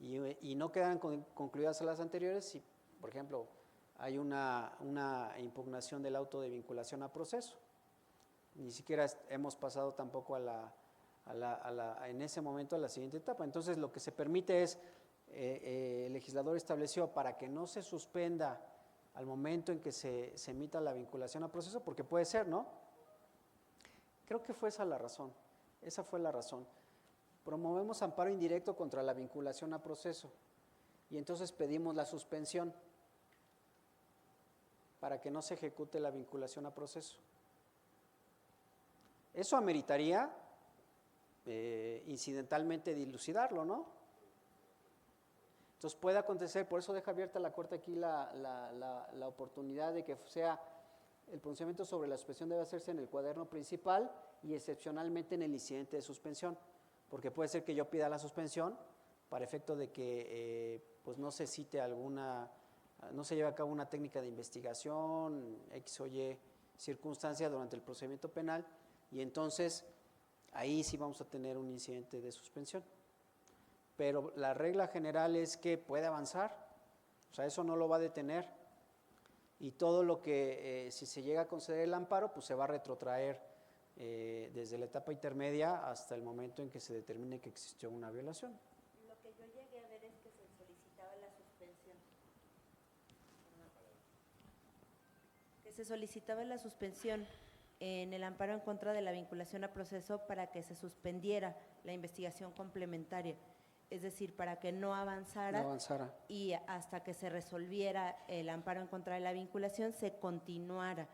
Speaker 1: Y no quedan concluidas las anteriores si, por ejemplo, hay una impugnación del auto de vinculación a proceso. Ni siquiera hemos pasado tampoco en ese momento a la siguiente etapa. Entonces, lo que se permite es, el legislador estableció para que no se suspenda al momento en que se emita la vinculación a proceso, porque puede ser, ¿no? Creo que fue esa la razón, esa fue la razón. Promovemos amparo indirecto contra la vinculación a proceso y entonces pedimos la suspensión para que no se ejecute la vinculación a proceso. Eso ameritaría incidentalmente dilucidarlo, ¿no? Entonces puede acontecer, por eso deja abierta la Corte aquí la oportunidad de que sea el pronunciamiento sobre la suspensión debe hacerse en el cuaderno principal y excepcionalmente en el incidente de suspensión, porque puede ser que yo pida la suspensión para efecto de que pues no se cite no se lleve a cabo una técnica de investigación, X o Y circunstancia durante el procedimiento penal, y entonces ahí sí vamos a tener un incidente de suspensión. Pero la regla general es que puede avanzar, o sea, eso no lo va a detener, y todo lo que, si se llega a conceder el amparo, pues se va a retrotraer desde la etapa intermedia hasta el momento en que se determine que existió una violación.
Speaker 8: Lo que yo llegué a ver es que se solicitaba la suspensión. Que se solicitaba la suspensión en el amparo en contra de la vinculación a proceso para que se suspendiera la investigación complementaria. Es decir, para que no avanzara, y hasta que se resolviera el amparo en contra de la vinculación, se continuara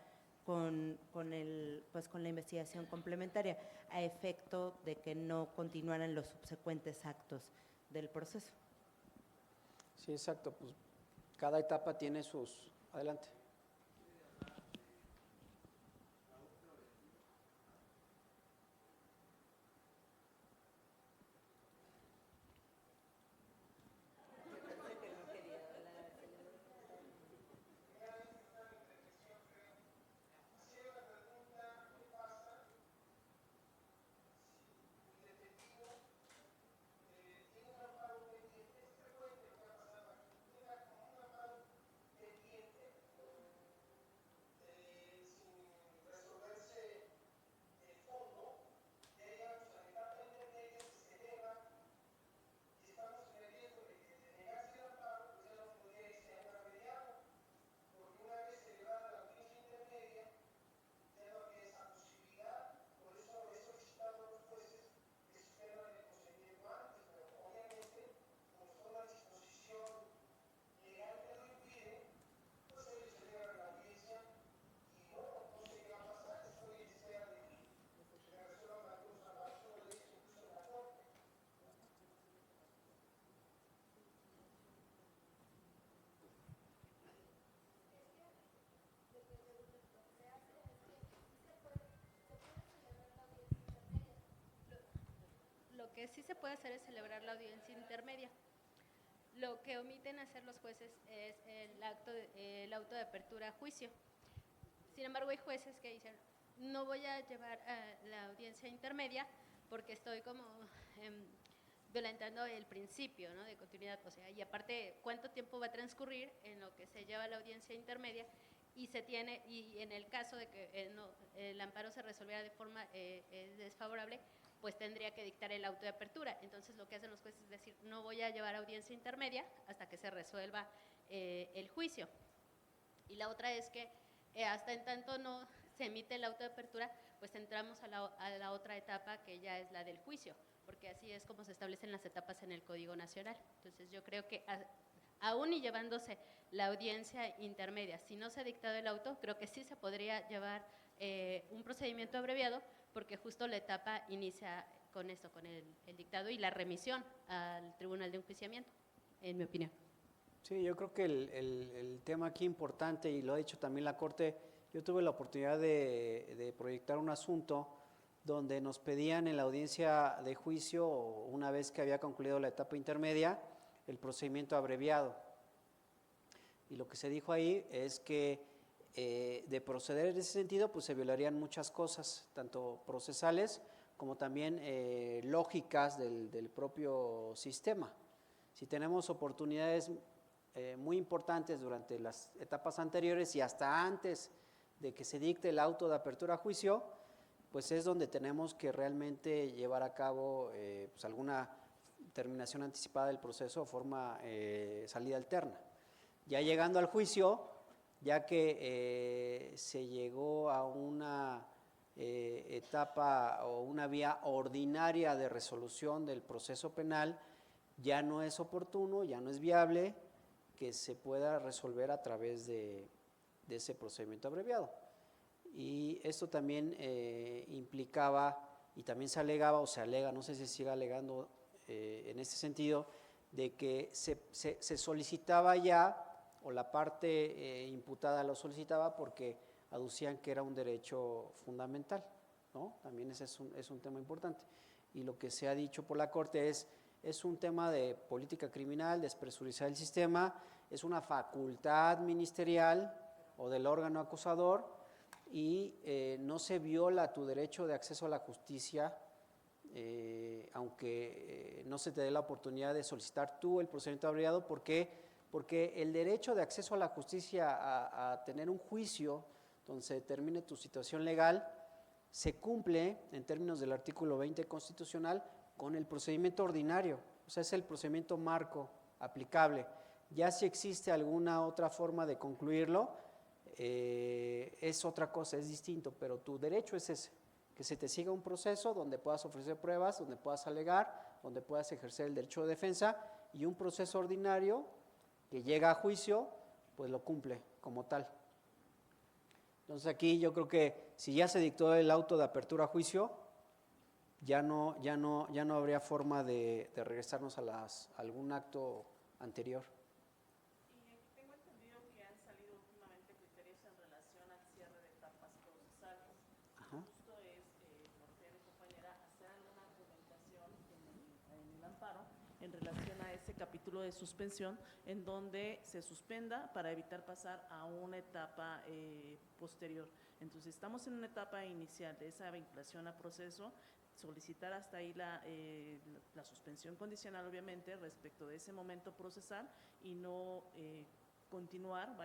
Speaker 8: con la investigación complementaria, a efecto de que no continuaran los subsecuentes actos del proceso.
Speaker 1: Sí, exacto, pues cada etapa tiene sus… Adelante.
Speaker 3: que sí se puede hacer es celebrar la audiencia intermedia. Lo que omiten hacer los jueces es el auto de apertura a juicio. Sin embargo, hay jueces que dicen, no voy a llevar a la audiencia intermedia porque estoy como violentando el principio, ¿no?, de continuidad. O sea, y aparte, ¿cuánto tiempo va a transcurrir en lo que se lleva la audiencia intermedia? Y en el caso de que el amparo se resolviera de forma desfavorable, pues tendría que dictar el auto de apertura. Entonces, lo que hacen los jueces es decir, no voy a llevar audiencia intermedia hasta que se resuelva el juicio. Y la otra es que hasta en tanto no se emite el auto de apertura, pues entramos a la otra etapa, que ya es la del juicio, porque así es como se establecen las etapas en el Código Nacional. Entonces, yo creo que aún y llevándose la audiencia intermedia, si no se ha dictado el auto, creo que sí se podría llevar un procedimiento abreviado, porque justo la etapa inicia con esto, con el dictado y la remisión al Tribunal de Enjuiciamiento, en mi opinión.
Speaker 1: Sí, yo creo que el tema aquí importante, y lo ha dicho también la Corte, yo tuve la oportunidad de proyectar un asunto donde nos pedían en la audiencia de juicio, una vez que había concluido la etapa intermedia, el procedimiento abreviado. Y lo que se dijo ahí es que de proceder en ese sentido, pues se violarían muchas cosas, tanto procesales como también lógicas del propio sistema. Si tenemos oportunidades muy importantes durante las etapas anteriores y hasta antes de que se dicte el auto de apertura a juicio, pues es donde tenemos que realmente llevar a cabo pues alguna terminación anticipada del proceso o forma salida alterna. Ya llegando al juicio, ya que se llegó a una etapa o una vía ordinaria de resolución del proceso penal, ya no es oportuno, ya no es viable que se pueda resolver a través de ese procedimiento abreviado. Y esto también implicaba, y también se alegaba, o se alega, no sé si sigue alegando en este sentido, de que se solicitaba ya, o la parte imputada lo solicitaba porque aducían que era un derecho fundamental, ¿no? También ese es un tema importante. Y lo que se ha dicho por la Corte es un tema de política criminal, despresurizar el sistema, es una facultad ministerial o del órgano acusador y no se viola tu derecho de acceso a la justicia, aunque no se te dé la oportunidad de solicitar tú el procedimiento abreviado. ¿Por qué? Porque el derecho de acceso a la justicia, a tener un juicio donde se determine tu situación legal, se cumple en términos del artículo 20 constitucional con el procedimiento ordinario, o sea, es el procedimiento marco aplicable. Ya si existe alguna otra forma de concluirlo, es otra cosa, es distinto, pero tu derecho es ese, que se te siga un proceso donde puedas ofrecer pruebas, donde puedas alegar, donde puedas ejercer el derecho de defensa, y un proceso ordinario que llega a juicio, pues lo cumple como tal. Entonces aquí yo creo que si ya se dictó el auto de apertura a juicio, ya no habría forma de regresarnos a algún acto anterior.
Speaker 6: Y tengo entendido que han salido últimamente criterios en relación al cierre de etapas procesales.
Speaker 1: Ajá.
Speaker 6: Justo es, Morfeo y compañera, hacer alguna argumentación en el amparo en relación a ese capítulo de suspensión en donde se suspenda para evitar pasar a una etapa posterior. Entonces, estamos en una etapa inicial de esa vinculación a proceso, solicitar hasta ahí la suspensión condicional, obviamente, respecto de ese momento procesal y no continuar,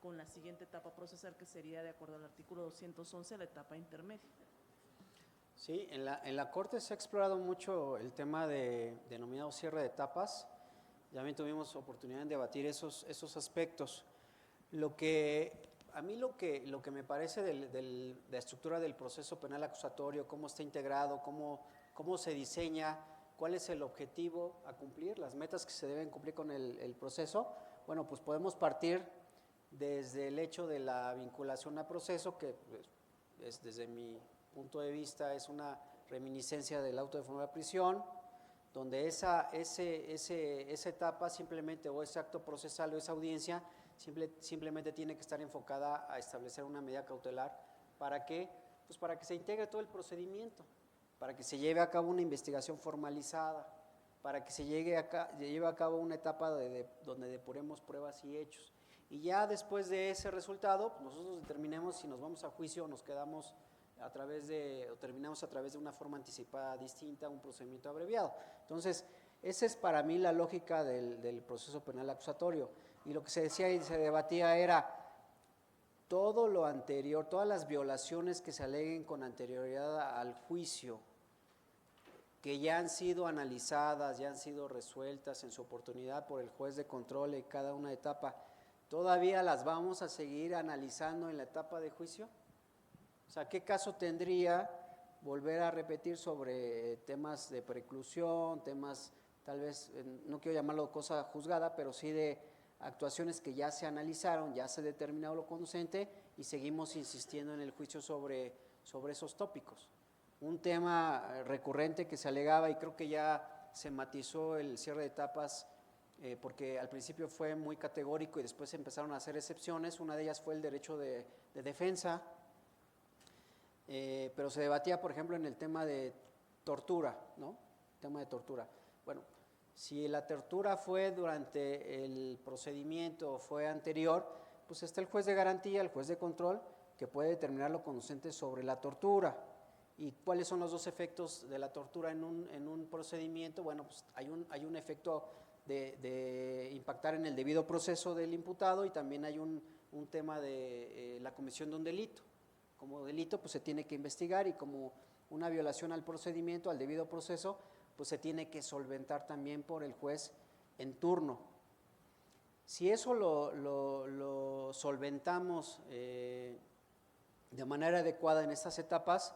Speaker 6: con la siguiente etapa procesal, que sería, de acuerdo al artículo 211, la etapa intermedia.
Speaker 1: Sí, en la Corte se ha explorado mucho el tema de denominado cierre de etapas. También tuvimos oportunidad de debatir esos aspectos. A mí lo que me parece de la estructura del proceso penal acusatorio, cómo está integrado, cómo se diseña, cuál es el objetivo a cumplir, las metas que se deben cumplir con el proceso, bueno, pues podemos partir desde el hecho de la vinculación a proceso, que es, desde mi punto de vista, es una reminiscencia del auto de forma de prisión, donde esa etapa simplemente, o ese acto procesal o esa audiencia, simplemente tiene que estar enfocada a establecer una medida cautelar. ¿Para qué? Pues para que se integre todo el procedimiento, para que se lleve a cabo una investigación formalizada, para que se lleve a cabo una etapa donde depuremos pruebas y hechos. Y ya después de ese resultado, pues nosotros determinemos si nos vamos a juicio o nos quedamos o terminamos a través de una forma anticipada distinta, un procedimiento abreviado. Entonces, esa es para mí la lógica del proceso penal acusatorio. Y lo que se decía y se debatía era todo lo anterior, todas las violaciones que se aleguen con anterioridad al juicio, que ya han sido analizadas, ya han sido resueltas en su oportunidad por el juez de control en cada una etapa, ¿todavía las vamos a seguir analizando en la etapa de juicio? O sea, ¿qué caso tendría volver a repetir sobre temas de preclusión, temas tal vez, no quiero llamarlo cosa juzgada, pero sí de actuaciones que ya se analizaron, ya se determinó lo conducente y seguimos insistiendo en el juicio sobre esos tópicos? Un tema recurrente que se alegaba, y creo que ya se matizó el cierre de etapas, porque al principio fue muy categórico y después empezaron a hacer excepciones. Una de ellas fue el derecho de defensa, pero se debatía, por ejemplo, en el tema de tortura, ¿no? Tema de tortura. Bueno, si la tortura fue durante el procedimiento o fue anterior, pues está el juez de garantía, el juez de control, que puede determinar lo conducente sobre la tortura. ¿Y cuáles son los dos efectos de la tortura en un procedimiento? Bueno, pues hay un efecto de impactar en el debido proceso del imputado, y también hay un tema de la comisión de un delito. Como delito, pues se tiene que investigar, y como una violación al procedimiento, al debido proceso, pues se tiene que solventar también por el juez en turno. Si eso lo solventamos de manera adecuada en estas etapas,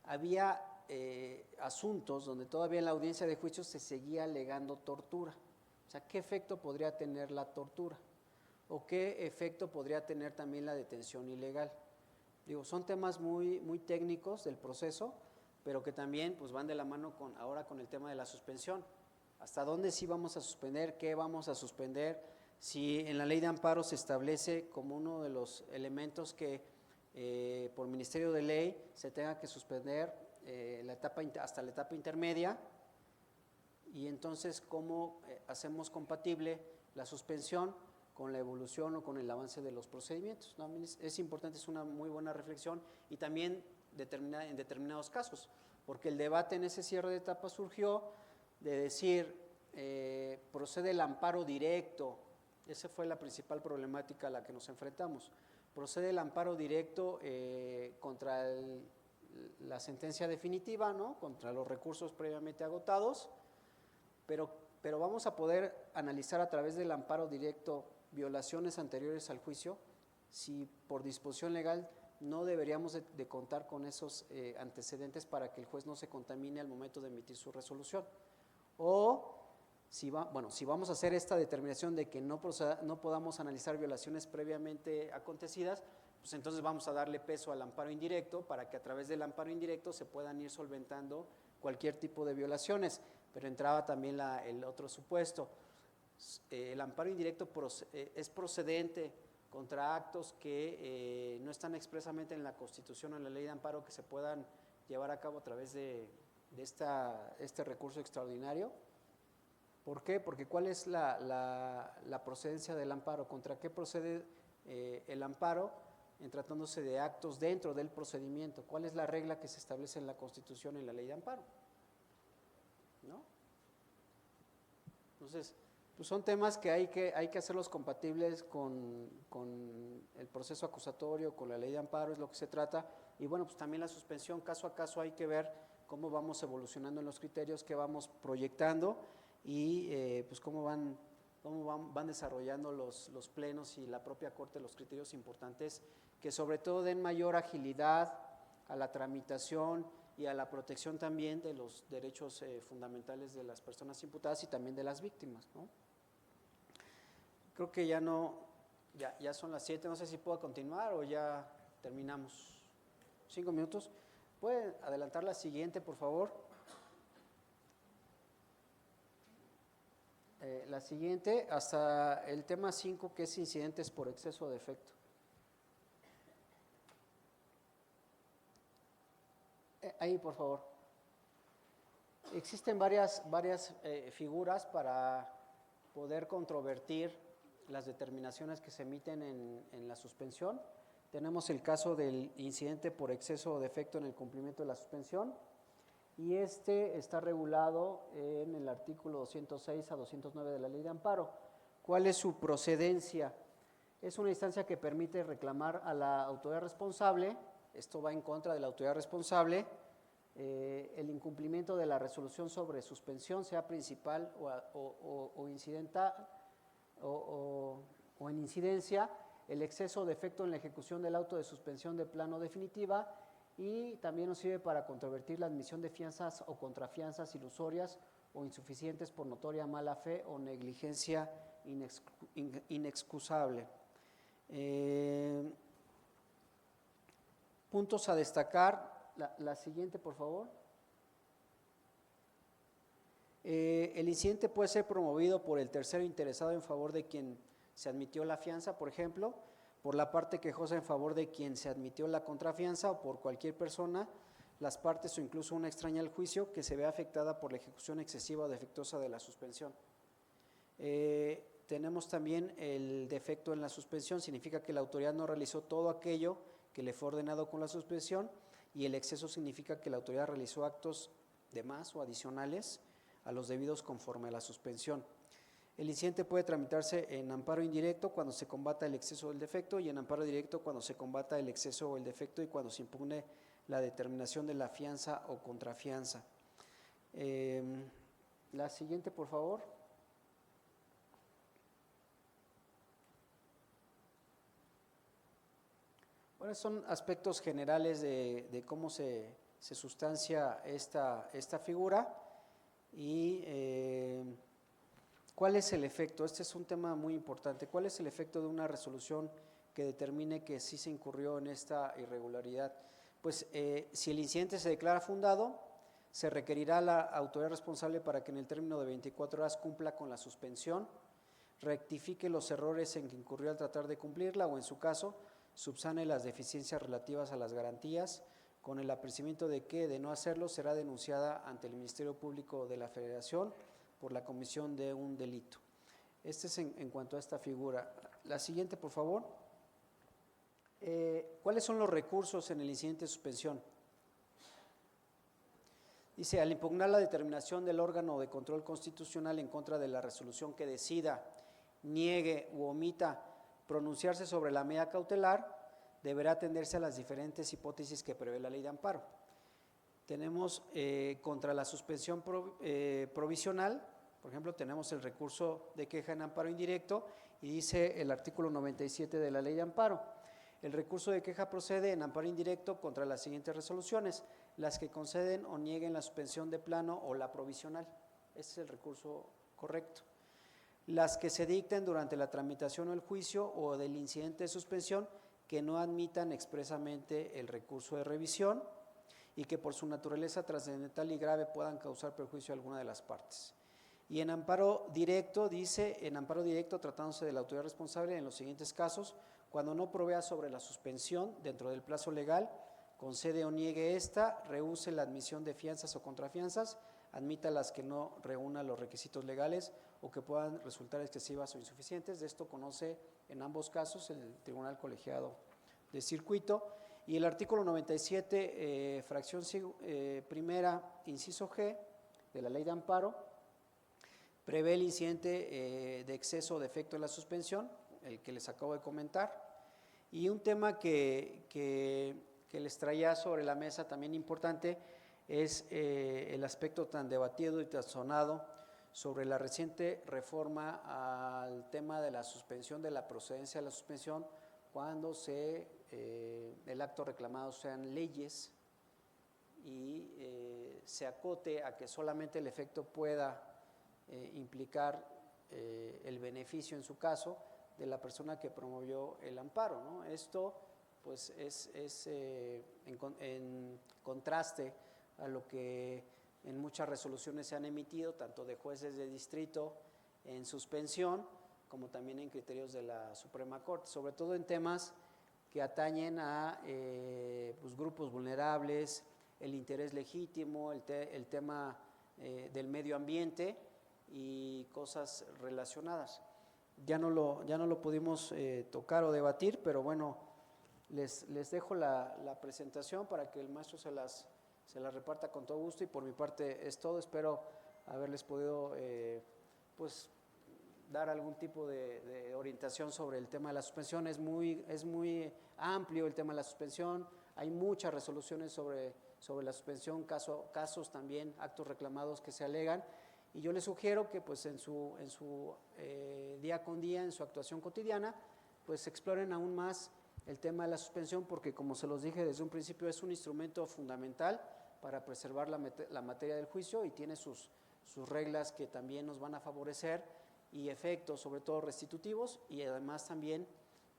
Speaker 1: había asuntos donde todavía en la audiencia de juicio se seguía alegando tortura. O sea, ¿qué efecto podría tener la tortura? ¿O qué efecto podría tener también la detención ilegal? Digo, son temas muy, muy técnicos del proceso, pero que también pues van de la mano ahora con el tema de la suspensión. ¿Hasta dónde sí vamos a suspender? ¿Qué vamos a suspender? Si en la ley de amparo se establece como uno de los elementos que por Ministerio de Ley se tenga que suspender hasta la etapa intermedia, y entonces cómo hacemos compatible la suspensión con la evolución o con el avance de los procedimientos, ¿no? Es importante, es una muy buena reflexión, y también en determinados casos, porque el debate en ese cierre de etapa surgió de decir, procede el amparo directo. Esa fue la principal problemática a la que nos enfrentamos. Procede el amparo directo contra la sentencia definitiva, ¿no? Contra los recursos previamente agotados, pero vamos a poder analizar a través del amparo directo violaciones anteriores al juicio, si por disposición legal no deberíamos de contar con esos antecedentes para que el juez no se contamine al momento de emitir su resolución. O si vamos a hacer esta determinación de que no podamos analizar violaciones previamente acontecidas, pues entonces vamos a darle peso al amparo indirecto para que a través del amparo indirecto se puedan ir solventando cualquier tipo de violaciones. Pero entraba también el otro supuesto. El amparo indirecto es procedente contra actos que no están expresamente en la Constitución o en la ley de amparo, que se puedan llevar a cabo a través de este recurso extraordinario. ¿Por qué? Porque ¿cuál es la procedencia del amparo? ¿Contra qué procede el amparo en tratándose de actos dentro del procedimiento? ¿Cuál es la regla que se establece en la Constitución y en la ley de amparo? ¿No? Entonces, pues son temas que hay que hacerlos compatibles con el proceso acusatorio, con la ley de amparo, es lo que se trata. Y bueno, pues también la suspensión, caso a caso hay que ver cómo vamos evolucionando en los criterios que vamos proyectando, y pues cómo van desarrollando los plenos y la propia Corte los criterios importantes que sobre todo den mayor agilidad a la tramitación y a la protección también de los derechos fundamentales de las personas imputadas y también de las víctimas, ¿no? Creo que ya son las 7, no sé si puedo continuar o ya terminamos. 5 minutos. ¿Puede adelantar la siguiente, por favor? La siguiente, hasta el tema 5, que es incidentes por exceso de efecto. Ahí, por favor. Existen varias figuras para poder controvertir las determinaciones que se emiten en la suspensión. Tenemos el caso del incidente por exceso o defecto en el cumplimiento de la suspensión, y este está regulado en el artículo 206 a 209 de la Ley de Amparo. ¿Cuál es su procedencia? Es una instancia que permite reclamar a la autoridad responsable, esto va en contra de la autoridad responsable, el incumplimiento de la resolución sobre suspensión, sea principal o incidental o en incidencia, el exceso o defecto en la ejecución del auto de suspensión de plano definitiva, y también nos sirve para controvertir la admisión de fianzas o contrafianzas ilusorias o insuficientes por notoria mala fe o negligencia inexcusable. Puntos a destacar, la siguiente por favor. El incidente puede ser promovido por el tercero interesado en favor de quien se admitió la fianza, por ejemplo, por la parte quejosa en favor de quien se admitió la contrafianza, o por cualquier persona, las partes o incluso una extraña al juicio que se vea afectada por la ejecución excesiva o defectuosa de la suspensión. Tenemos también el defecto en la suspensión, significa que la autoridad no realizó todo aquello que le fue ordenado con la suspensión, y el exceso significa que la autoridad realizó actos de más o adicionales a los debidos conforme a la suspensión. El incidente puede tramitarse en amparo indirecto cuando se combata el exceso o el defecto, y en amparo directo cuando se combata el exceso o el defecto y cuando se impugne la determinación de la fianza o contrafianza. La siguiente, por favor. Bueno, son aspectos generales de cómo se sustancia esta figura y ¿cuál es el efecto? Este es un tema muy importante. ¿Cuál es el efecto de una resolución que determine que sí se incurrió en esta irregularidad? Pues si el incidente se declara fundado, se requerirá a la autoridad responsable para que en el término de 24 horas cumpla con la suspensión, rectifique los errores en que incurrió al tratar de cumplirla, o en su caso, subsane las deficiencias relativas a las garantías, con el apercibimiento de que, de no hacerlo, será denunciada ante el Ministerio Público de la Federación por la comisión de un delito. Este es en cuanto a esta figura. La siguiente, por favor. ¿Cuáles son los recursos en el incidente de suspensión? Dice, al impugnar la determinación del órgano de control constitucional en contra de la resolución que decida, niegue u omita pronunciarse sobre la medida cautelar, deberá atenderse a las diferentes hipótesis que prevé la Ley de Amparo. Tenemos contra la suspensión provisional, por ejemplo, tenemos el recurso de queja en amparo indirecto, y dice el artículo 97 de la Ley de Amparo: el recurso de queja procede en amparo indirecto contra las siguientes resoluciones: las que conceden o nieguen la suspensión de plano o la provisional. Ese es el recurso correcto. Las que se dicten durante la tramitación o el juicio o del incidente de suspensión que no admitan expresamente el recurso de revisión y que por su naturaleza trascendental y grave puedan causar perjuicio a alguna de las partes. Y en amparo directo, dice, en amparo directo tratándose de la autoridad responsable en los siguientes casos: cuando no provea sobre la suspensión dentro del plazo legal, concede o niegue esta, rehúse la admisión de fianzas o contrafianzas, admita las que no reúnan los requisitos legales o que puedan resultar excesivas o insuficientes. De esto conoce en ambos casos el Tribunal Colegiado de Circuito. Y el artículo 97, fracción primera, inciso G, de la Ley de Amparo, prevé el incidente de exceso o defecto en la suspensión, el que les acabo de comentar. Y un tema que les traía sobre la mesa también importante es el aspecto tan debatido y tan sonado sobre la reciente reforma al tema de la suspensión, de la procedencia de la suspensión, cuando el acto reclamado sean leyes y se acote a que solamente el efecto pueda implicar el beneficio, en su caso, de la persona que promovió el amparo, ¿no? Esto pues es en contraste a lo que en muchas resoluciones se han emitido, tanto de jueces de distrito en suspensión, como también en criterios de la Suprema Corte, sobre todo en temas que atañen a pues, grupos vulnerables, el interés legítimo, el tema del medio ambiente y cosas relacionadas. Ya no lo pudimos tocar o debatir, pero bueno, les dejo la presentación para que el maestro se las reparta con todo gusto, y por mi parte es todo. Espero haberles podido pues dar algún tipo de orientación sobre el tema de la suspensión. Es muy amplio el tema de la suspensión, hay muchas resoluciones sobre la suspensión, casos también, actos reclamados que se alegan, y yo les sugiero que pues en su día con día, en su actuación cotidiana, pues exploren aún más el tema de la suspensión, porque como se los dije desde un principio, es un instrumento fundamental para preservar la materia del juicio, y tiene sus reglas que también nos van a favorecer, y efectos sobre todo restitutivos, y además también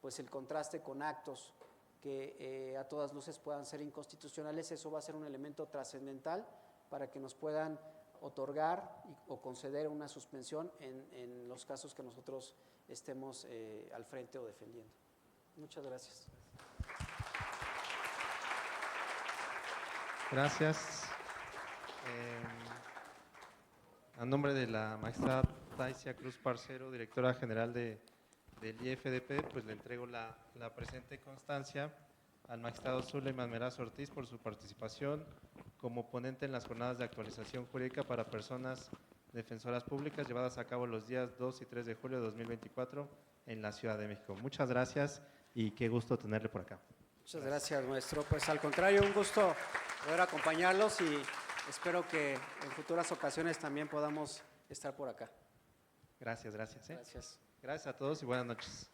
Speaker 1: pues el contraste con actos que a todas luces puedan ser inconstitucionales. Eso va a ser un elemento trascendental para que nos puedan otorgar o conceder una suspensión en los casos que nosotros estemos al frente o defendiendo. Muchas gracias.
Speaker 9: Gracias. A nombre de la magistrada Taisia Cruz Parcero, directora general del IFDP, pues le entrego la presente constancia al magistrado Suleiman Meraz Ortiz por su participación como ponente en las jornadas de actualización jurídica para personas defensoras públicas llevadas a cabo los días 2 y 3 de julio de 2024 en la Ciudad de México. Muchas gracias y qué gusto tenerle por acá.
Speaker 1: Muchas gracias, maestro. Pues al contrario, un gusto poder acompañarlos, y espero que en futuras ocasiones también podamos estar por acá.
Speaker 9: Gracias.
Speaker 1: Gracias.
Speaker 9: Gracias a todos y buenas noches.